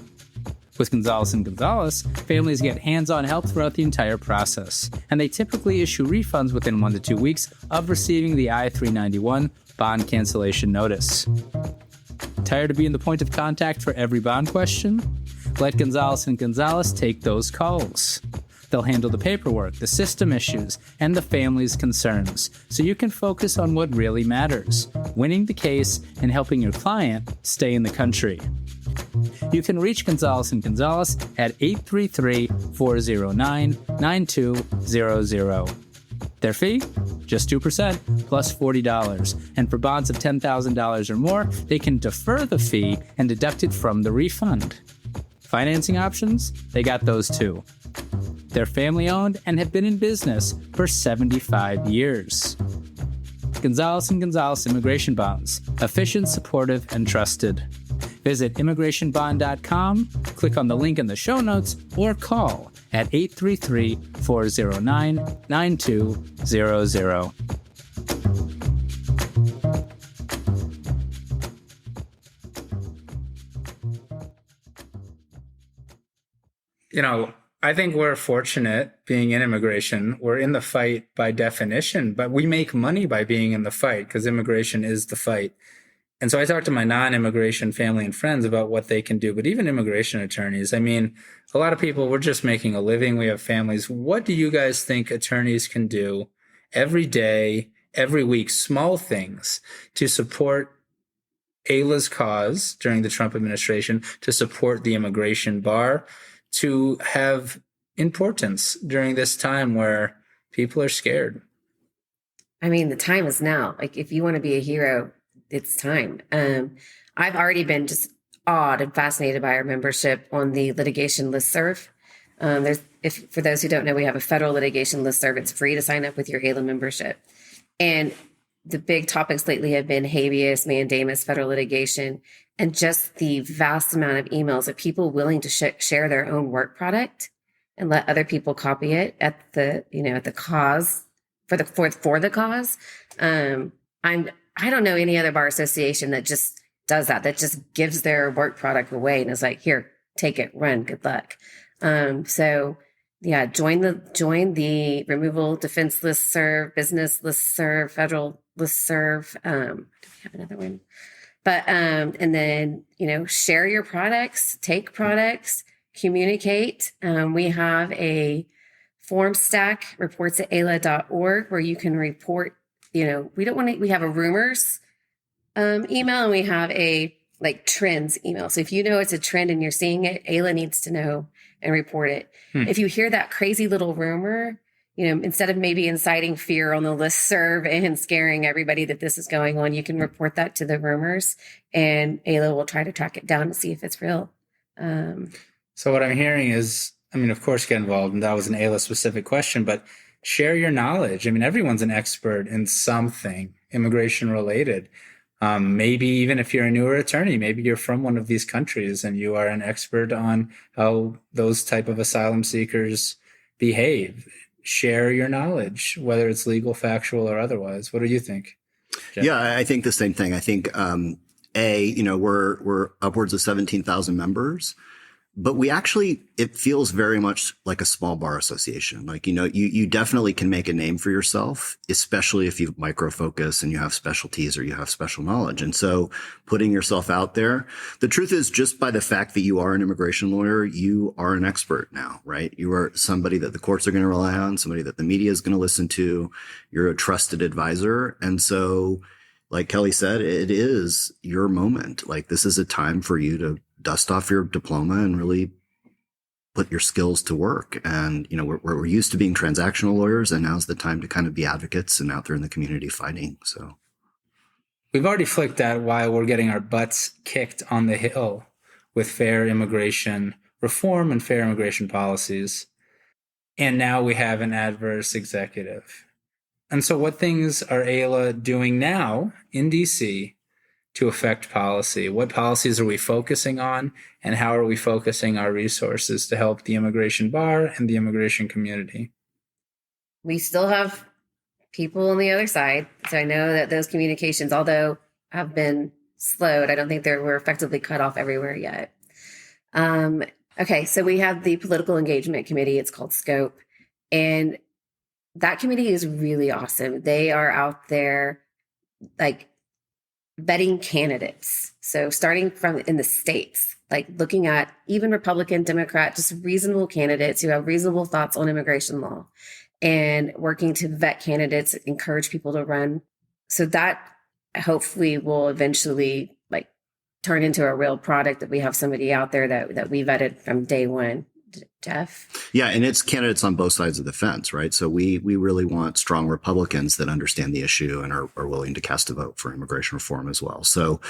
With Gonzalez & Gonzalez, families get hands-on help throughout the entire process, and they typically issue refunds within 1 to 2 weeks of receiving the I-391 bond cancellation notice. Tired of being the point of contact for every bond question? Let Gonzalez & Gonzalez take those calls. They'll handle the paperwork, the system issues, and the family's concerns, so you can focus on what really matters, winning the case and helping your client stay in the country. You can reach Gonzalez & Gonzalez at 833-409-9200. Their fee? Just 2% plus $40. And for bonds of $10,000 or more, they can defer the fee and deduct it from the refund. Financing options? They got those too. They're family-owned and have been in business for 75 years. Gonzalez & Gonzalez Immigration Bonds. Efficient, supportive, and trusted. Visit immigrationbond.com, click on the link in the show notes, or call at 833-409-9200. You know, I think we're fortunate being in immigration. We're in the fight by definition, but we make money by being in the fight because immigration is the fight. And so I talked to my non-immigration family and friends about what they can do, but even immigration attorneys, I mean, a lot of people, we're just making a living. We have families. What do you guys think attorneys can do every day, every week, small things to support AILA's cause during the Trump administration, to support the immigration bar, to have importance during this time where people are scared? I mean, the time is now. Like, if you want to be a hero, it's time. I've already been just awed and fascinated by our membership on the litigation listserv. For those who don't know, we have a federal litigation listserv. It's free to sign up with your AILA membership. And the big topics lately have been habeas, mandamus, federal litigation, and just the vast amount of emails of people willing to share their own work product and let other people copy it at the cause for the cause. I don't know any other bar association that just does that just gives their work product away and is like, here, take it, run, good luck. So yeah, join the removal defense listserv, business listserv, federal listserv. Do we have another one? But, and then, share your products, take products, communicate. We have a form stack, reports@aila.org, where you can report. We have a rumors email, and we have a trends email. So if you know it's a trend and you're seeing it, AILA needs to know and report it. If you hear that crazy little rumor, instead of maybe inciting fear on the listserv and scaring everybody that this is going on, you can report that to the roomers, and AILA will try to track it down to see if it's real. So what I'm hearing is, of course, get involved, and that was an AILA specific question, but share your knowledge. Everyone's an expert in something immigration related. Maybe even if you're a newer attorney, maybe you're from one of these countries and you are an expert on how those type of asylum seekers behave. Share your knowledge, whether it's legal, factual, or otherwise. What do you think, Jeff? Yeah, I think the same thing. I think, we're upwards of 17,000 members, but it feels very much like a small bar association. You definitely can make a name for yourself, especially if you micro focus and you have specialties or you have special knowledge. And so putting yourself out there, the truth is, just by the fact that you are an immigration lawyer, you are an expert now, right? You are somebody that the courts are going to rely on, somebody that the media is going to listen to. You're a trusted advisor. And so, like Kelli said, it is your moment. This is a time for you to dust off your diploma and really put your skills to work. And, we're used to being transactional lawyers, and now's the time to kind of be advocates and out there in the community fighting. So we've already flicked out while we're getting our butts kicked on the Hill with fair immigration reform and fair immigration policies. And now we have an adverse executive. And so what things are AILA doing now in DC to affect policy? What policies are we focusing on, and how are we focusing our resources to help the immigration bar and the immigration community? We still have people on the other side. So I know that those communications, although have been slowed, I don't think we're effectively cut off everywhere yet. Okay, so we have the Political Engagement Committee. It's called SCOPE. And that committee is really awesome. They are out there vetting candidates. So starting from in the states, looking at even Republican, Democrat, just reasonable candidates who have reasonable thoughts on immigration law, and working to vet candidates, encourage people to run. So that hopefully will eventually turn into a real product, that we have somebody out there that we vetted from day one. Jeff? Yeah, and it's candidates on both sides of the fence, right? So we really want strong Republicans that understand the issue and are willing to cast a vote for immigration reform as well. So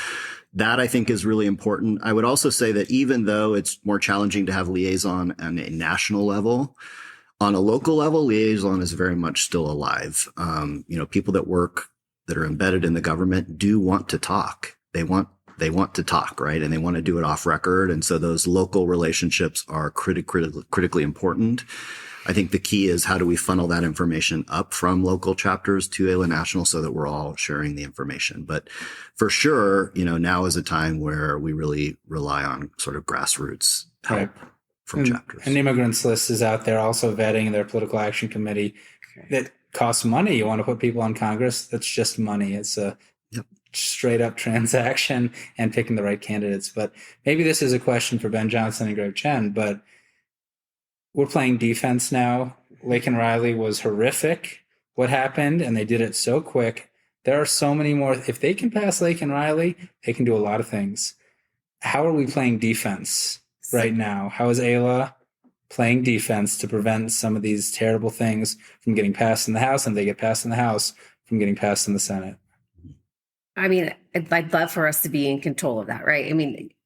that, I think, is really important. I would also say that even though it's more challenging to have liaison on a national level, on a local level, liaison is very much still alive. People that are embedded in the government do want to talk. They want to talk, right? And they want to do it off record. And so those local relationships are critically important. I think the key is, how do we funnel that information up from local chapters to AILA National so that we're all sharing the information? But for sure, now is a time where we really rely on sort of grassroots help from chapters. And Immigrants List is out there also vetting their political action committee. That costs money. You want to put people on Congress, that's just money. It's a straight up transaction and picking the right candidates. But maybe this is a question for Ben Johnson and Greg Chen, but we're playing defense now. Laken Riley was horrific, what happened, and they did it so quick. There are so many more. If they can pass Laken Riley, they can do a lot of things. How are we playing defense right now? How is AILA playing defense to prevent some of these terrible things from getting passed in the House, and they get passed in the House from getting passed in the Senate? I'd love for us to be in control of that, right?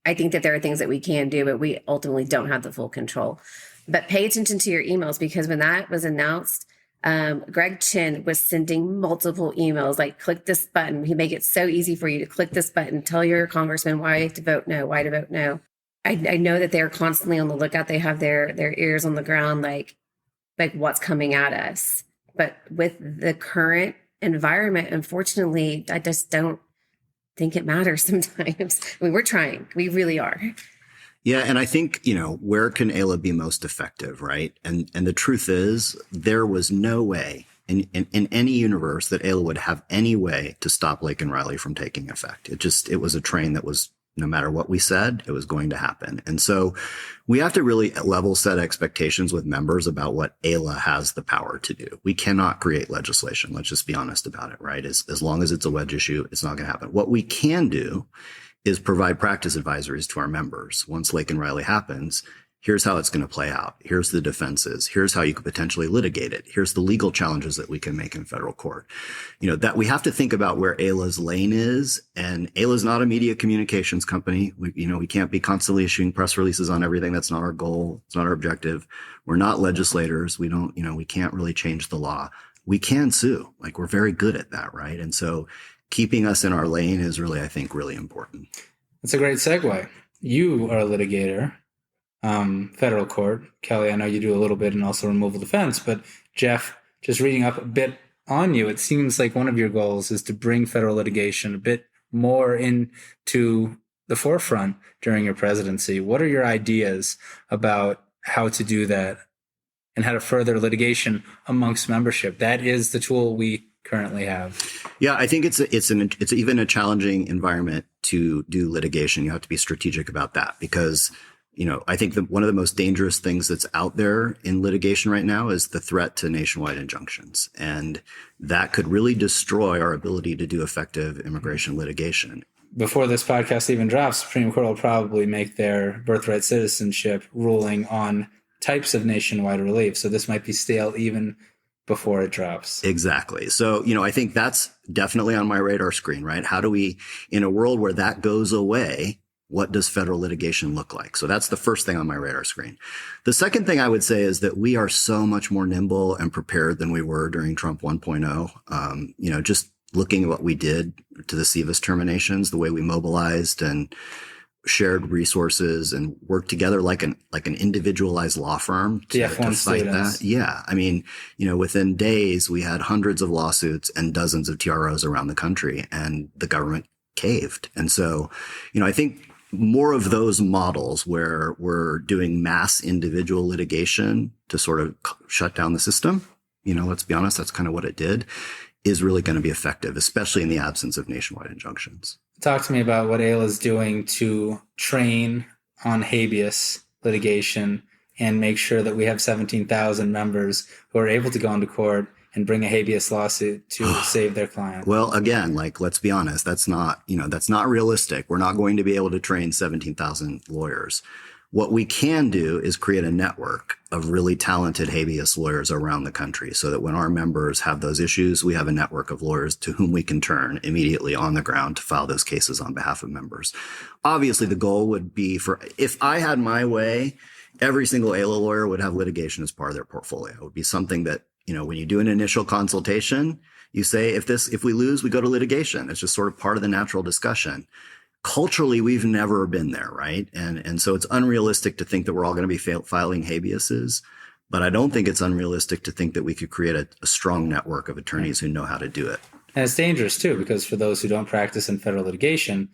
I think that there are things that we can do, but we ultimately don't have the full control. But pay attention to your emails, because when that was announced, Greg Chen was sending multiple emails, click this button. He make it so easy for you to click this button, tell your congressman why to vote no, why to vote no. I know that they're constantly on the lookout. They have their ears on the ground, like what's coming at us. But with the current environment, unfortunately, I just don't think it matters sometimes. We're trying. We really are. Yeah. And I think, where can AILA be most effective, right? And the truth is, there was no way in any universe that AILA would have any way to stop Laken Riley from taking effect. It was a train that was, no matter what we said, it was going to happen. And so we have to really level set expectations with members about what AILA has the power to do. We cannot create legislation. Let's just be honest about it, right? As long as it's a wedge issue, it's not going to happen. What we can do is provide practice advisories to our members. Once Laken Riley happens, Here's how it's going to play out. Here's the defenses. Here's how you could potentially litigate it. Here's the legal challenges that we can make in federal court. That we have to think about where AILA's lane is. And AILA is not a media communications company. We can't be constantly issuing press releases on everything. That's not our goal. It's not our objective. We're not legislators. We can't really change the law. We can sue. We're very good at that, right? And so keeping us in our lane is really, I think, really important. That's a great segue. You are a litigator. Federal court. Kelli, I know you do a little bit and also removal defense, but Jeff, just reading up a bit on you, it seems like one of your goals is to bring federal litigation a bit more into the forefront during your presidency. What are your ideas about how to do that and how to further litigation amongst membership? That is the tool we currently have. Yeah, I think it's even a challenging environment to do litigation. You have to be strategic about that because I think one of the most dangerous things that's out there in litigation right now is the threat to nationwide injunctions. And that could really destroy our ability to do effective immigration litigation. Before this podcast even drops, Supreme Court will probably make their birthright citizenship ruling on types of nationwide relief. So this might be stale even before it drops. Exactly. So, I think that's definitely on my radar screen, right? How do we, in a world where that goes away, what does federal litigation look like? So that's the first thing on my radar screen. The second thing I would say is that we are so much more nimble and prepared than we were during Trump 1.0. Just looking at what we did to the SEVIS terminations, the way we mobilized and shared resources and worked together like an individualized law firm to fight that. Yeah. Within days, we had hundreds of lawsuits and dozens of TROs around the country, and the government caved. And so, I think more of those models where we're doing mass individual litigation to sort of shut down the system, let's be honest, that's kind of what it did, is really going to be effective, especially in the absence of nationwide injunctions. Talk to me about what AILA is doing to train on habeas litigation and make sure that we have 17,000 members who are able to go into court and bring a habeas lawsuit to save their client. Well, again, let's be honest, that's not realistic. We're not going to be able to train 17,000 lawyers. What we can do is create a network of really talented habeas lawyers around the country so that when our members have those issues, we have a network of lawyers to whom we can turn immediately on the ground to file those cases on behalf of members. Obviously, the goal would be if I had my way, every single AILA lawyer would have litigation as part of their portfolio. It would be something that, when you do an initial consultation, you say, if we lose, we go to litigation. It's just sort of part of the natural discussion. Culturally, we've never been there, right? And so it's unrealistic to think that we're all going to be filing habeases, but I don't think it's unrealistic to think that we could create a strong network of attorneys who know how to do it. And it's dangerous too, because for those who don't practice in federal litigation,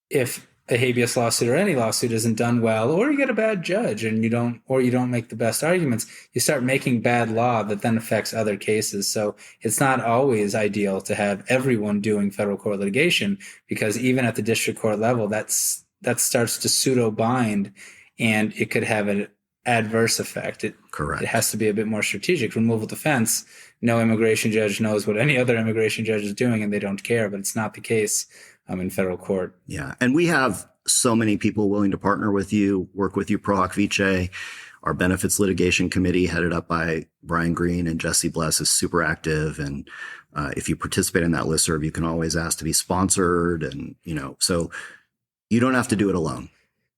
if a habeas lawsuit or any lawsuit isn't done well, or you get a bad judge and you don't make the best arguments, you start making bad law that then affects other cases. So it's not always ideal to have everyone doing federal court litigation, because even at the district court level, that starts to pseudo bind, and it could have an adverse effect. Correct. It has to be a bit more strategic. Removal defense, no immigration judge knows what any other immigration judge is doing, and they don't care. But it's not the case in federal court. Yeah. And we have so many people willing to partner with you, work with you pro hoc vice. Our benefits litigation committee, headed up by Brian Green and Jesse Bless, is super active. And if you participate in that listserv, you can always ask to be sponsored. And, so you don't have to do it alone.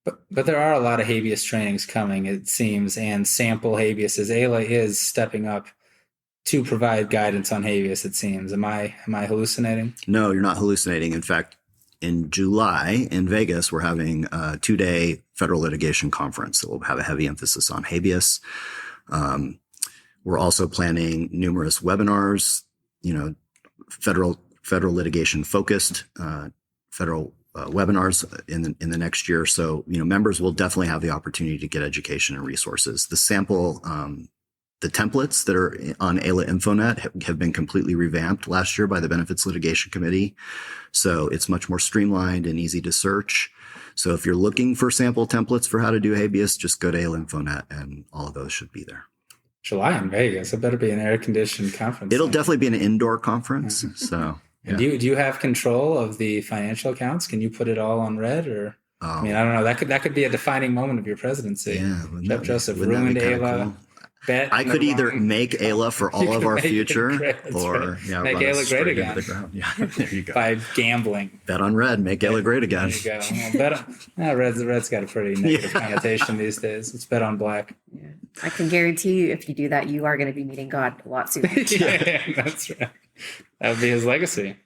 But there are a lot of habeas trainings coming, it seems, and sample habeases. AILA is stepping up to provide guidance on habeas, it seems. Am I hallucinating? No, you're not hallucinating. In fact, in July in Vegas, we're having a 2-day federal litigation conference that will have a heavy emphasis on habeas. We're also planning numerous webinars, federal litigation focused federal webinars in the next year. So, members will definitely have the opportunity to get education and resources. The sample The templates that are on AILA InfoNet have been completely revamped last year by the Benefits Litigation Committee. So it's much more streamlined and easy to search. So if you're looking for sample templates for how to do habeas, just go to AILA InfoNet and all of those should be there. July in Vegas. It better be an air-conditioned conference. It'll definitely be an indoor conference. So, yeah. Do you have control of the financial accounts? Can you put it all on red or? I mean, I don't know. That could be a defining moment of your presidency. Yeah, Jeff Joseph ruined AILA. Cool? Bet I could either make AILA for all of our future, or make AILA great again. Yeah, there you go. By gambling. Bet on red, make AILA great again. There you go. Well, red's got a pretty negative connotation these days. Let's bet on black. Yeah. I can guarantee you, if you do that, you are going to be meeting God a lot sooner. Yeah, that's right. That would be his legacy.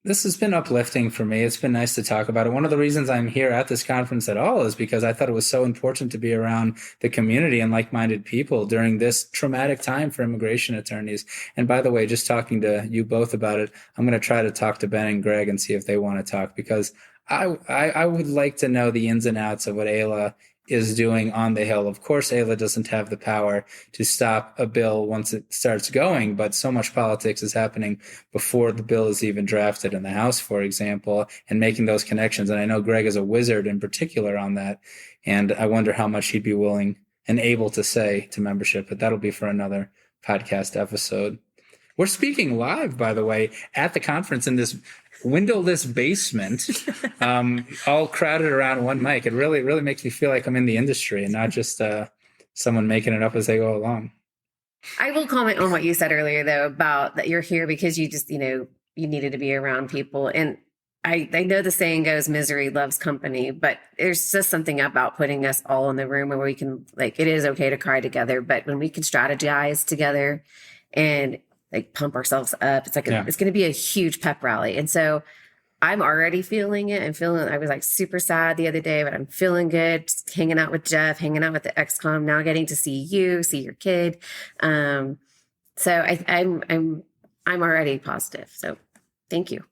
This has been uplifting for me. It's been nice to talk about it. One of the reasons I'm here at this conference at all is because I thought it was so important to be around the community and like-minded people during this traumatic time for immigration attorneys. And by the way, just talking to you both about it, I'm going to try to talk to Ben and Greg and see if they want to talk, because I would like to know the ins and outs of what AILA is doing on the Hill. Of course, AILA doesn't have the power to stop a bill once it starts going, but so much politics is happening before the bill is even drafted in the House, for example, and making those connections. And I know Greg is a wizard in particular on that, and I wonder how much he'd be willing and able to say to membership, but that'll be for another podcast episode. We're speaking live, by the way, at the conference in this windowless basement, all crowded around one mic. It really makes me feel like I'm in the industry and not just someone making it up as they go along. I will comment on what you said earlier, though, about that you're here because you just, you needed to be around people. And I know the saying goes, misery loves company, but there's just something about putting us all in the room where we can, it is okay to cry together, but when we can strategize together and pump ourselves up, it's it's going to be a huge pep rally. And so I'm already feeling it. I was super sad the other day, but I'm feeling good. Just hanging out with Jeff, hanging out with the XCOM, now getting to see you, see your kid. So I'm already positive. So thank you.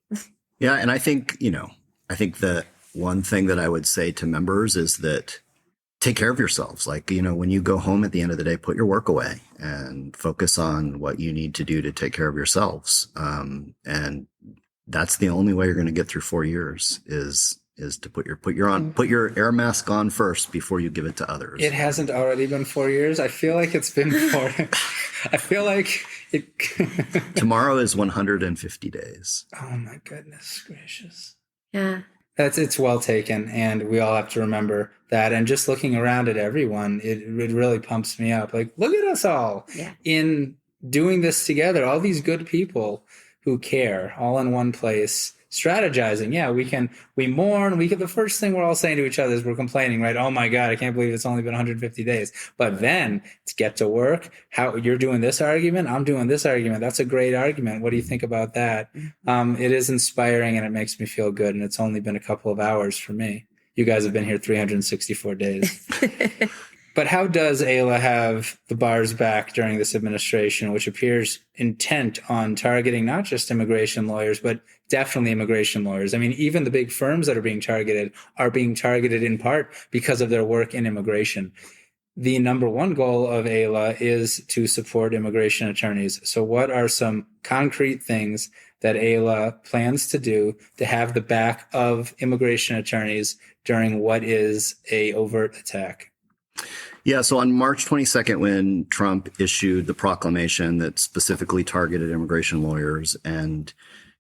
Yeah. And I think the one thing that I would say to members is that take care of yourselves. When you go home at the end of the day, put your work away and focus on what you need to do to take care of yourselves. And that's the only way you're going to get through 4 years is to put your air mask on first before you give it to others. It hasn't already been 4 years. I feel like it's been 4. I feel like it. Tomorrow is 150 days. Oh my goodness gracious. Yeah. It's well taken, and we all have to remember that. And just looking around at everyone, it really pumps me up. Look at us all in doing this together. All these good people who care, all in one place, strategizing. Yeah, we mourn. The first thing we're all saying to each other is we're complaining, right? Oh my God, I can't believe it's only been 150 days. But then to get to work, how you're doing this argument, I'm doing this argument. That's a great argument. What do you think about that? It is inspiring and it makes me feel good. And it's only been a couple of hours for me. You guys have been here 364 days. But how does AILA have the bars back during this administration, which appears intent on targeting not just immigration lawyers, but definitely immigration lawyers? I mean, even the big firms that are being targeted in part because of their work in immigration. The number one goal of AILA is to support immigration attorneys. So what are some concrete things that AILA plans to do to have the back of immigration attorneys during what is a overt attack? Yeah, so on March 22nd, when Trump issued the proclamation that specifically targeted immigration lawyers, and,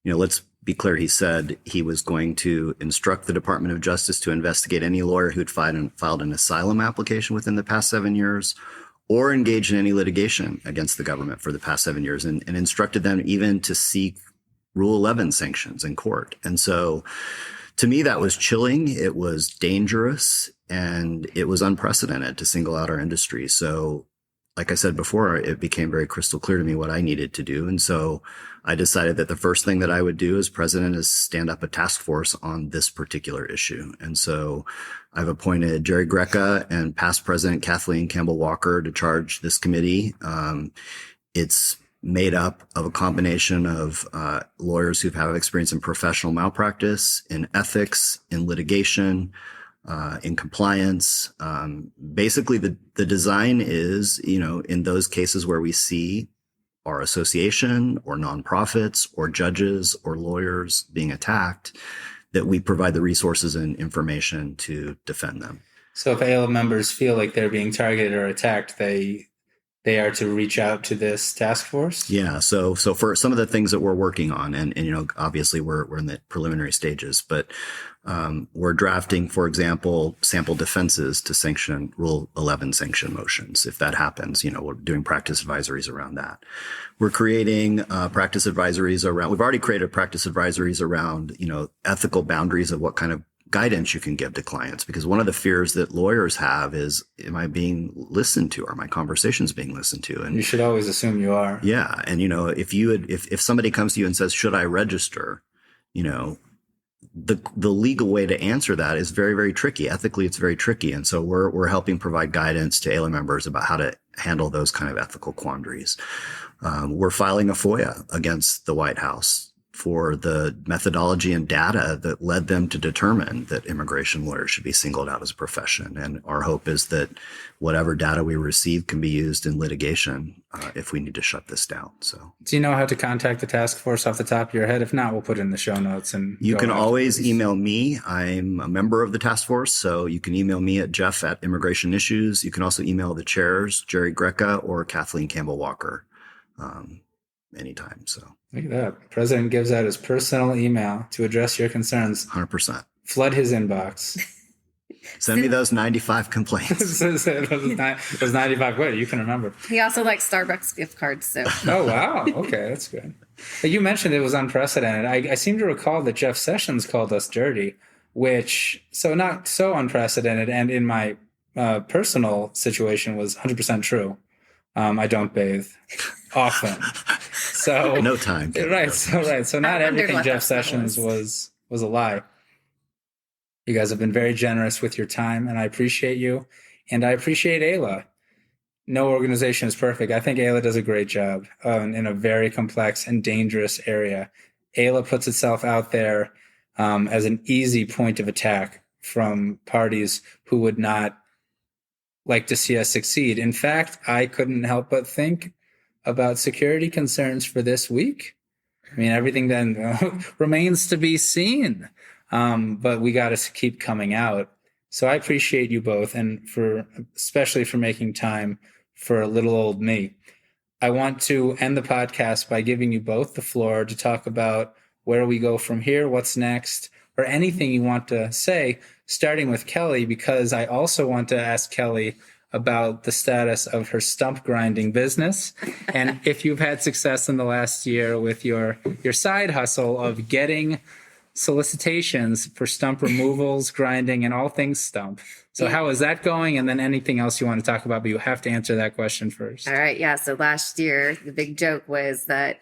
let's be clear, he said he was going to instruct the Department of Justice to investigate any lawyer who'd filed an asylum application within the past 7 years or engaged in any litigation against the government for the past 7 years, and instructed them even to seek Rule 11 sanctions in court. And so to me, that was chilling. It was dangerous. And it was unprecedented to single out our industry. So, like I said before, it became very crystal clear to me what I needed to do. And so I decided that the first thing that I would do as president is stand up a task force on this particular issue. And so I've appointed Jerry Greca and past President Kathleen Campbell Walker to charge this committee. It's made up of a combination of lawyers who have experience in professional malpractice, in ethics, in litigation, in compliance. Basically, the design is, in those cases where we see our association or nonprofits or judges or lawyers being attacked, that we provide the resources and information to defend them. So if AILA members feel like they're being targeted or attacked, they they are to reach out to this task force? Yeah. So for some of the things that we're working on, and obviously we're in the preliminary stages, but we're drafting, for example, sample defenses to sanction Rule 11 sanction motions. If that happens, we're doing practice advisories around that. We're creating practice advisories around. We've already created practice advisories around, ethical boundaries of what kind of guidance you can give to clients, because one of the fears that lawyers have is, am I being listened to? Are my conversations being listened to? And you should always assume you are. Yeah. And, if somebody comes to you and says, should I register? The legal way to answer that is very, very tricky. Ethically, it's very tricky. And so we're helping provide guidance to AILA members about how to handle those kind of ethical quandaries. We're filing a FOIA against the White House for the methodology and data that led them to determine that immigration lawyers should be singled out as a profession. And our hope is that whatever data we receive can be used in litigation if we need to shut this down. So, do you know how to contact the task force off the top of your head? If not, we'll put it in the show notes. And you can always email me. I'm a member of the task force, so you can email me at Jeff@Immigration Issues. You can also email the chairs, Jerry Greca or Kathleen Campbell Walker, anytime. So. Look at that. President gives out his personal email to address your concerns. 100%. Flood his inbox. Send me those 95 complaints. those 95. Wait, you can remember. He also likes Starbucks gift cards. So. Oh, wow. Okay, that's good. You mentioned it was unprecedented. I seem to recall that Jeff Sessions called us dirty, so not so unprecedented. And in my personal situation was 100% true. I don't bathe often. So no time. Right. So not everything Jeff Sessions was a lie. You guys have been very generous with your time, and I appreciate you. And I appreciate AILA. No organization is perfect. I think AILA does a great job in a very complex and dangerous area. AILA puts itself out there as an easy point of attack from parties who would not like to see us succeed. In fact, I couldn't help but think about security concerns for this week. I mean, everything then remains to be seen, but we got to keep coming out. So I appreciate you both, and especially for making time for a little old me. I want to end the podcast by giving you both the floor to talk about where we go from here, what's next, or anything you want to say, starting with Kelli, because I also want to ask Kelli about the status of her stump grinding business and if you've had success in the last year with your side hustle of getting solicitations for stump removals, grinding, and all things stump. So how is that going? And then anything else you want to talk about, but you have to answer that question first. All right. Yeah. So last year, the big joke was that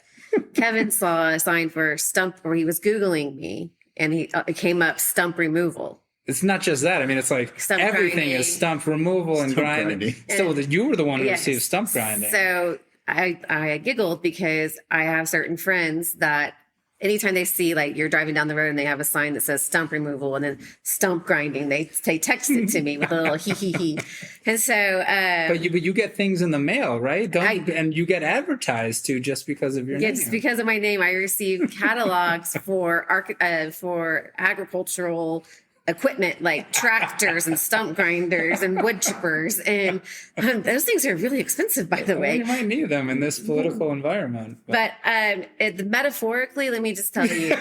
Kevin saw a sign for stump, or he was Googling me, and it came up stump removal. It's not just that. I mean, it's like stump everything grinding. Is stump removal and grinding. So you were the one who received stump grinding. So I giggled because I have certain friends that anytime they see, like, you're driving down the road and they have a sign that says stump removal and then stump grinding, they text it to me with a little hee. And so, but you get things in the mail, right? And you get advertised to just because of your name. Just because of my name. I received catalogs for agricultural equipment like tractors and stump grinders and wood chippers, and those things are really expensive, by the way. You might need them in this political environment. But metaphorically, let me just tell you,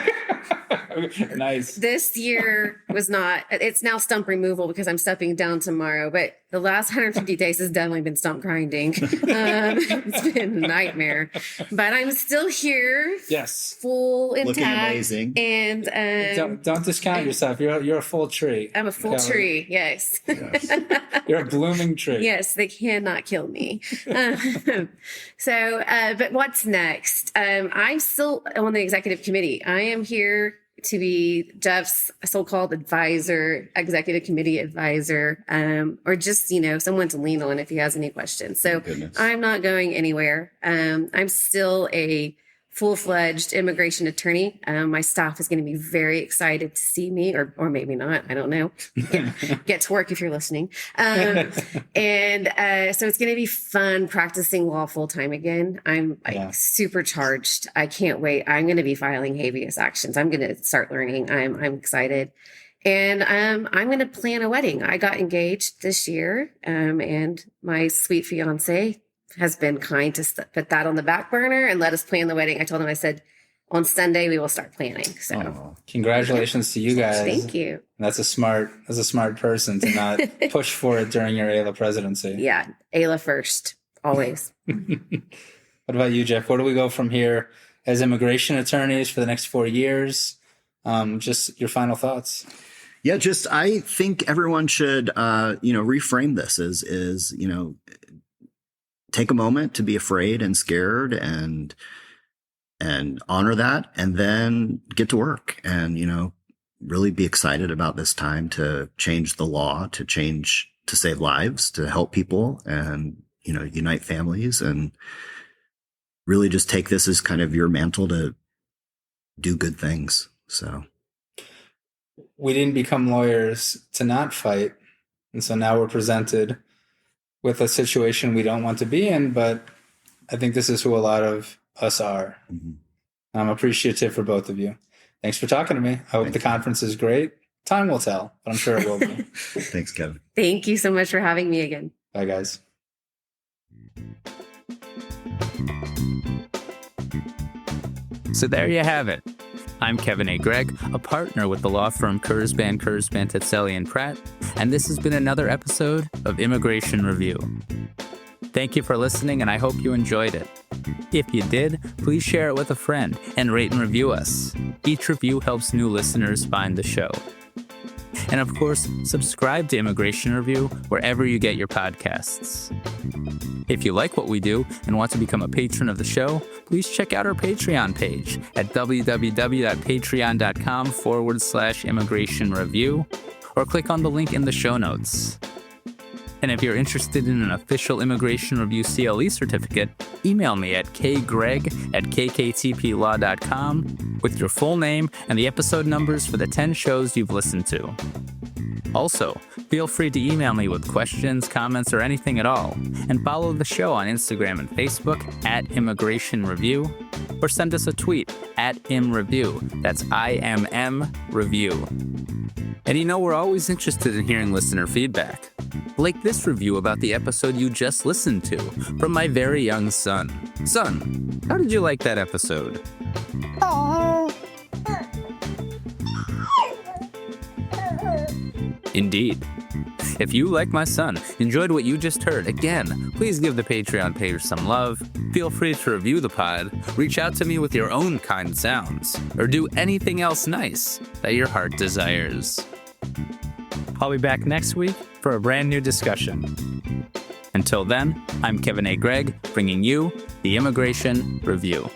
nice. This year was not. It's now stump removal because I'm stepping down tomorrow. But the last 150 days has definitely been stump grinding. It's been a nightmare, but I'm still here. Yes, full intact. Looking amazing. And don't discount yourself. You're a full tree. I'm a full tree. Yes. You're a blooming tree. Yes, they cannot kill me. But what's next? I'm still on the executive committee. I am here to be Jeff's so-called advisor, executive committee advisor, or just, someone to lean on if he has any questions. So I'm not going anywhere. I'm still a full-fledged immigration attorney. My staff is going to be very excited to see me, or maybe not. I don't know. Get to work if you're listening. So it's going to be fun practicing law full-time again. I'm supercharged. I can't wait. I'm going to be filing habeas actions. I'm going to start learning. I'm excited. And I'm going to plan a wedding. I got engaged this year, and my sweet fiance has been kind to put that on the back burner and let us plan the wedding. I told him, I said, on Sunday we will start planning. So congratulations to you guys. Thank you. That's a smart person to not push for it during your AILA presidency. Yeah. AILA first, always. What about you, Jeff? Where do we go from here as immigration attorneys for the next 4 years? Just your final thoughts. Yeah, I think everyone should, reframe this as take a moment to be afraid and scared and honor that, and then get to work and, really be excited about this time to change the law, to save lives, to help people and, unite families, and really just take this as kind of your mantle to do good things. So we didn't become lawyers to not fight. And so now we're presented with a situation we don't want to be in, but I think this is who a lot of us are. Mm-hmm. I'm appreciative for both of you. Thanks for talking to me. I hope the conference is great. Time will tell, but I'm sure it will be. Thanks, Kevin. Thank you so much for having me again. Bye, guys. So there you have it. I'm Kevin A. Gregg, a partner with the law firm Kurzban, Tetzeli, and Pratt, and this has been another episode of Immigration Review. Thank you for listening, and I hope you enjoyed it. If you did, please share it with a friend and rate and review us. Each review helps new listeners find the show. And of course, subscribe to Immigration Review wherever you get your podcasts. If you like what we do and want to become a patron of the show, please check out our Patreon page at www.patreon.com/Immigration Review, or click on the link in the show notes. And if you're interested in an official Immigration Review CLE certificate, email me at kgreg@kktplaw.com with your full name and the episode numbers for the 10 shows you've listened to. Also, feel free to email me with questions, comments, or anything at all, and follow the show on Instagram and Facebook @Immigration Review, or send us a tweet @ImReview. That's IMM Review. And we're always interested in hearing listener feedback. Like this review about the episode you just listened to from my very young son. Son, how did you like that episode? Indeed. If you, like my son, enjoyed what you just heard, again, please give the Patreon page some love, feel free to review the pod, reach out to me with your own kind sounds, or do anything else nice that your heart desires. I'll be back next week for a brand new discussion. Until then, I'm Kevin A. Gregg, bringing you the Immigration Review.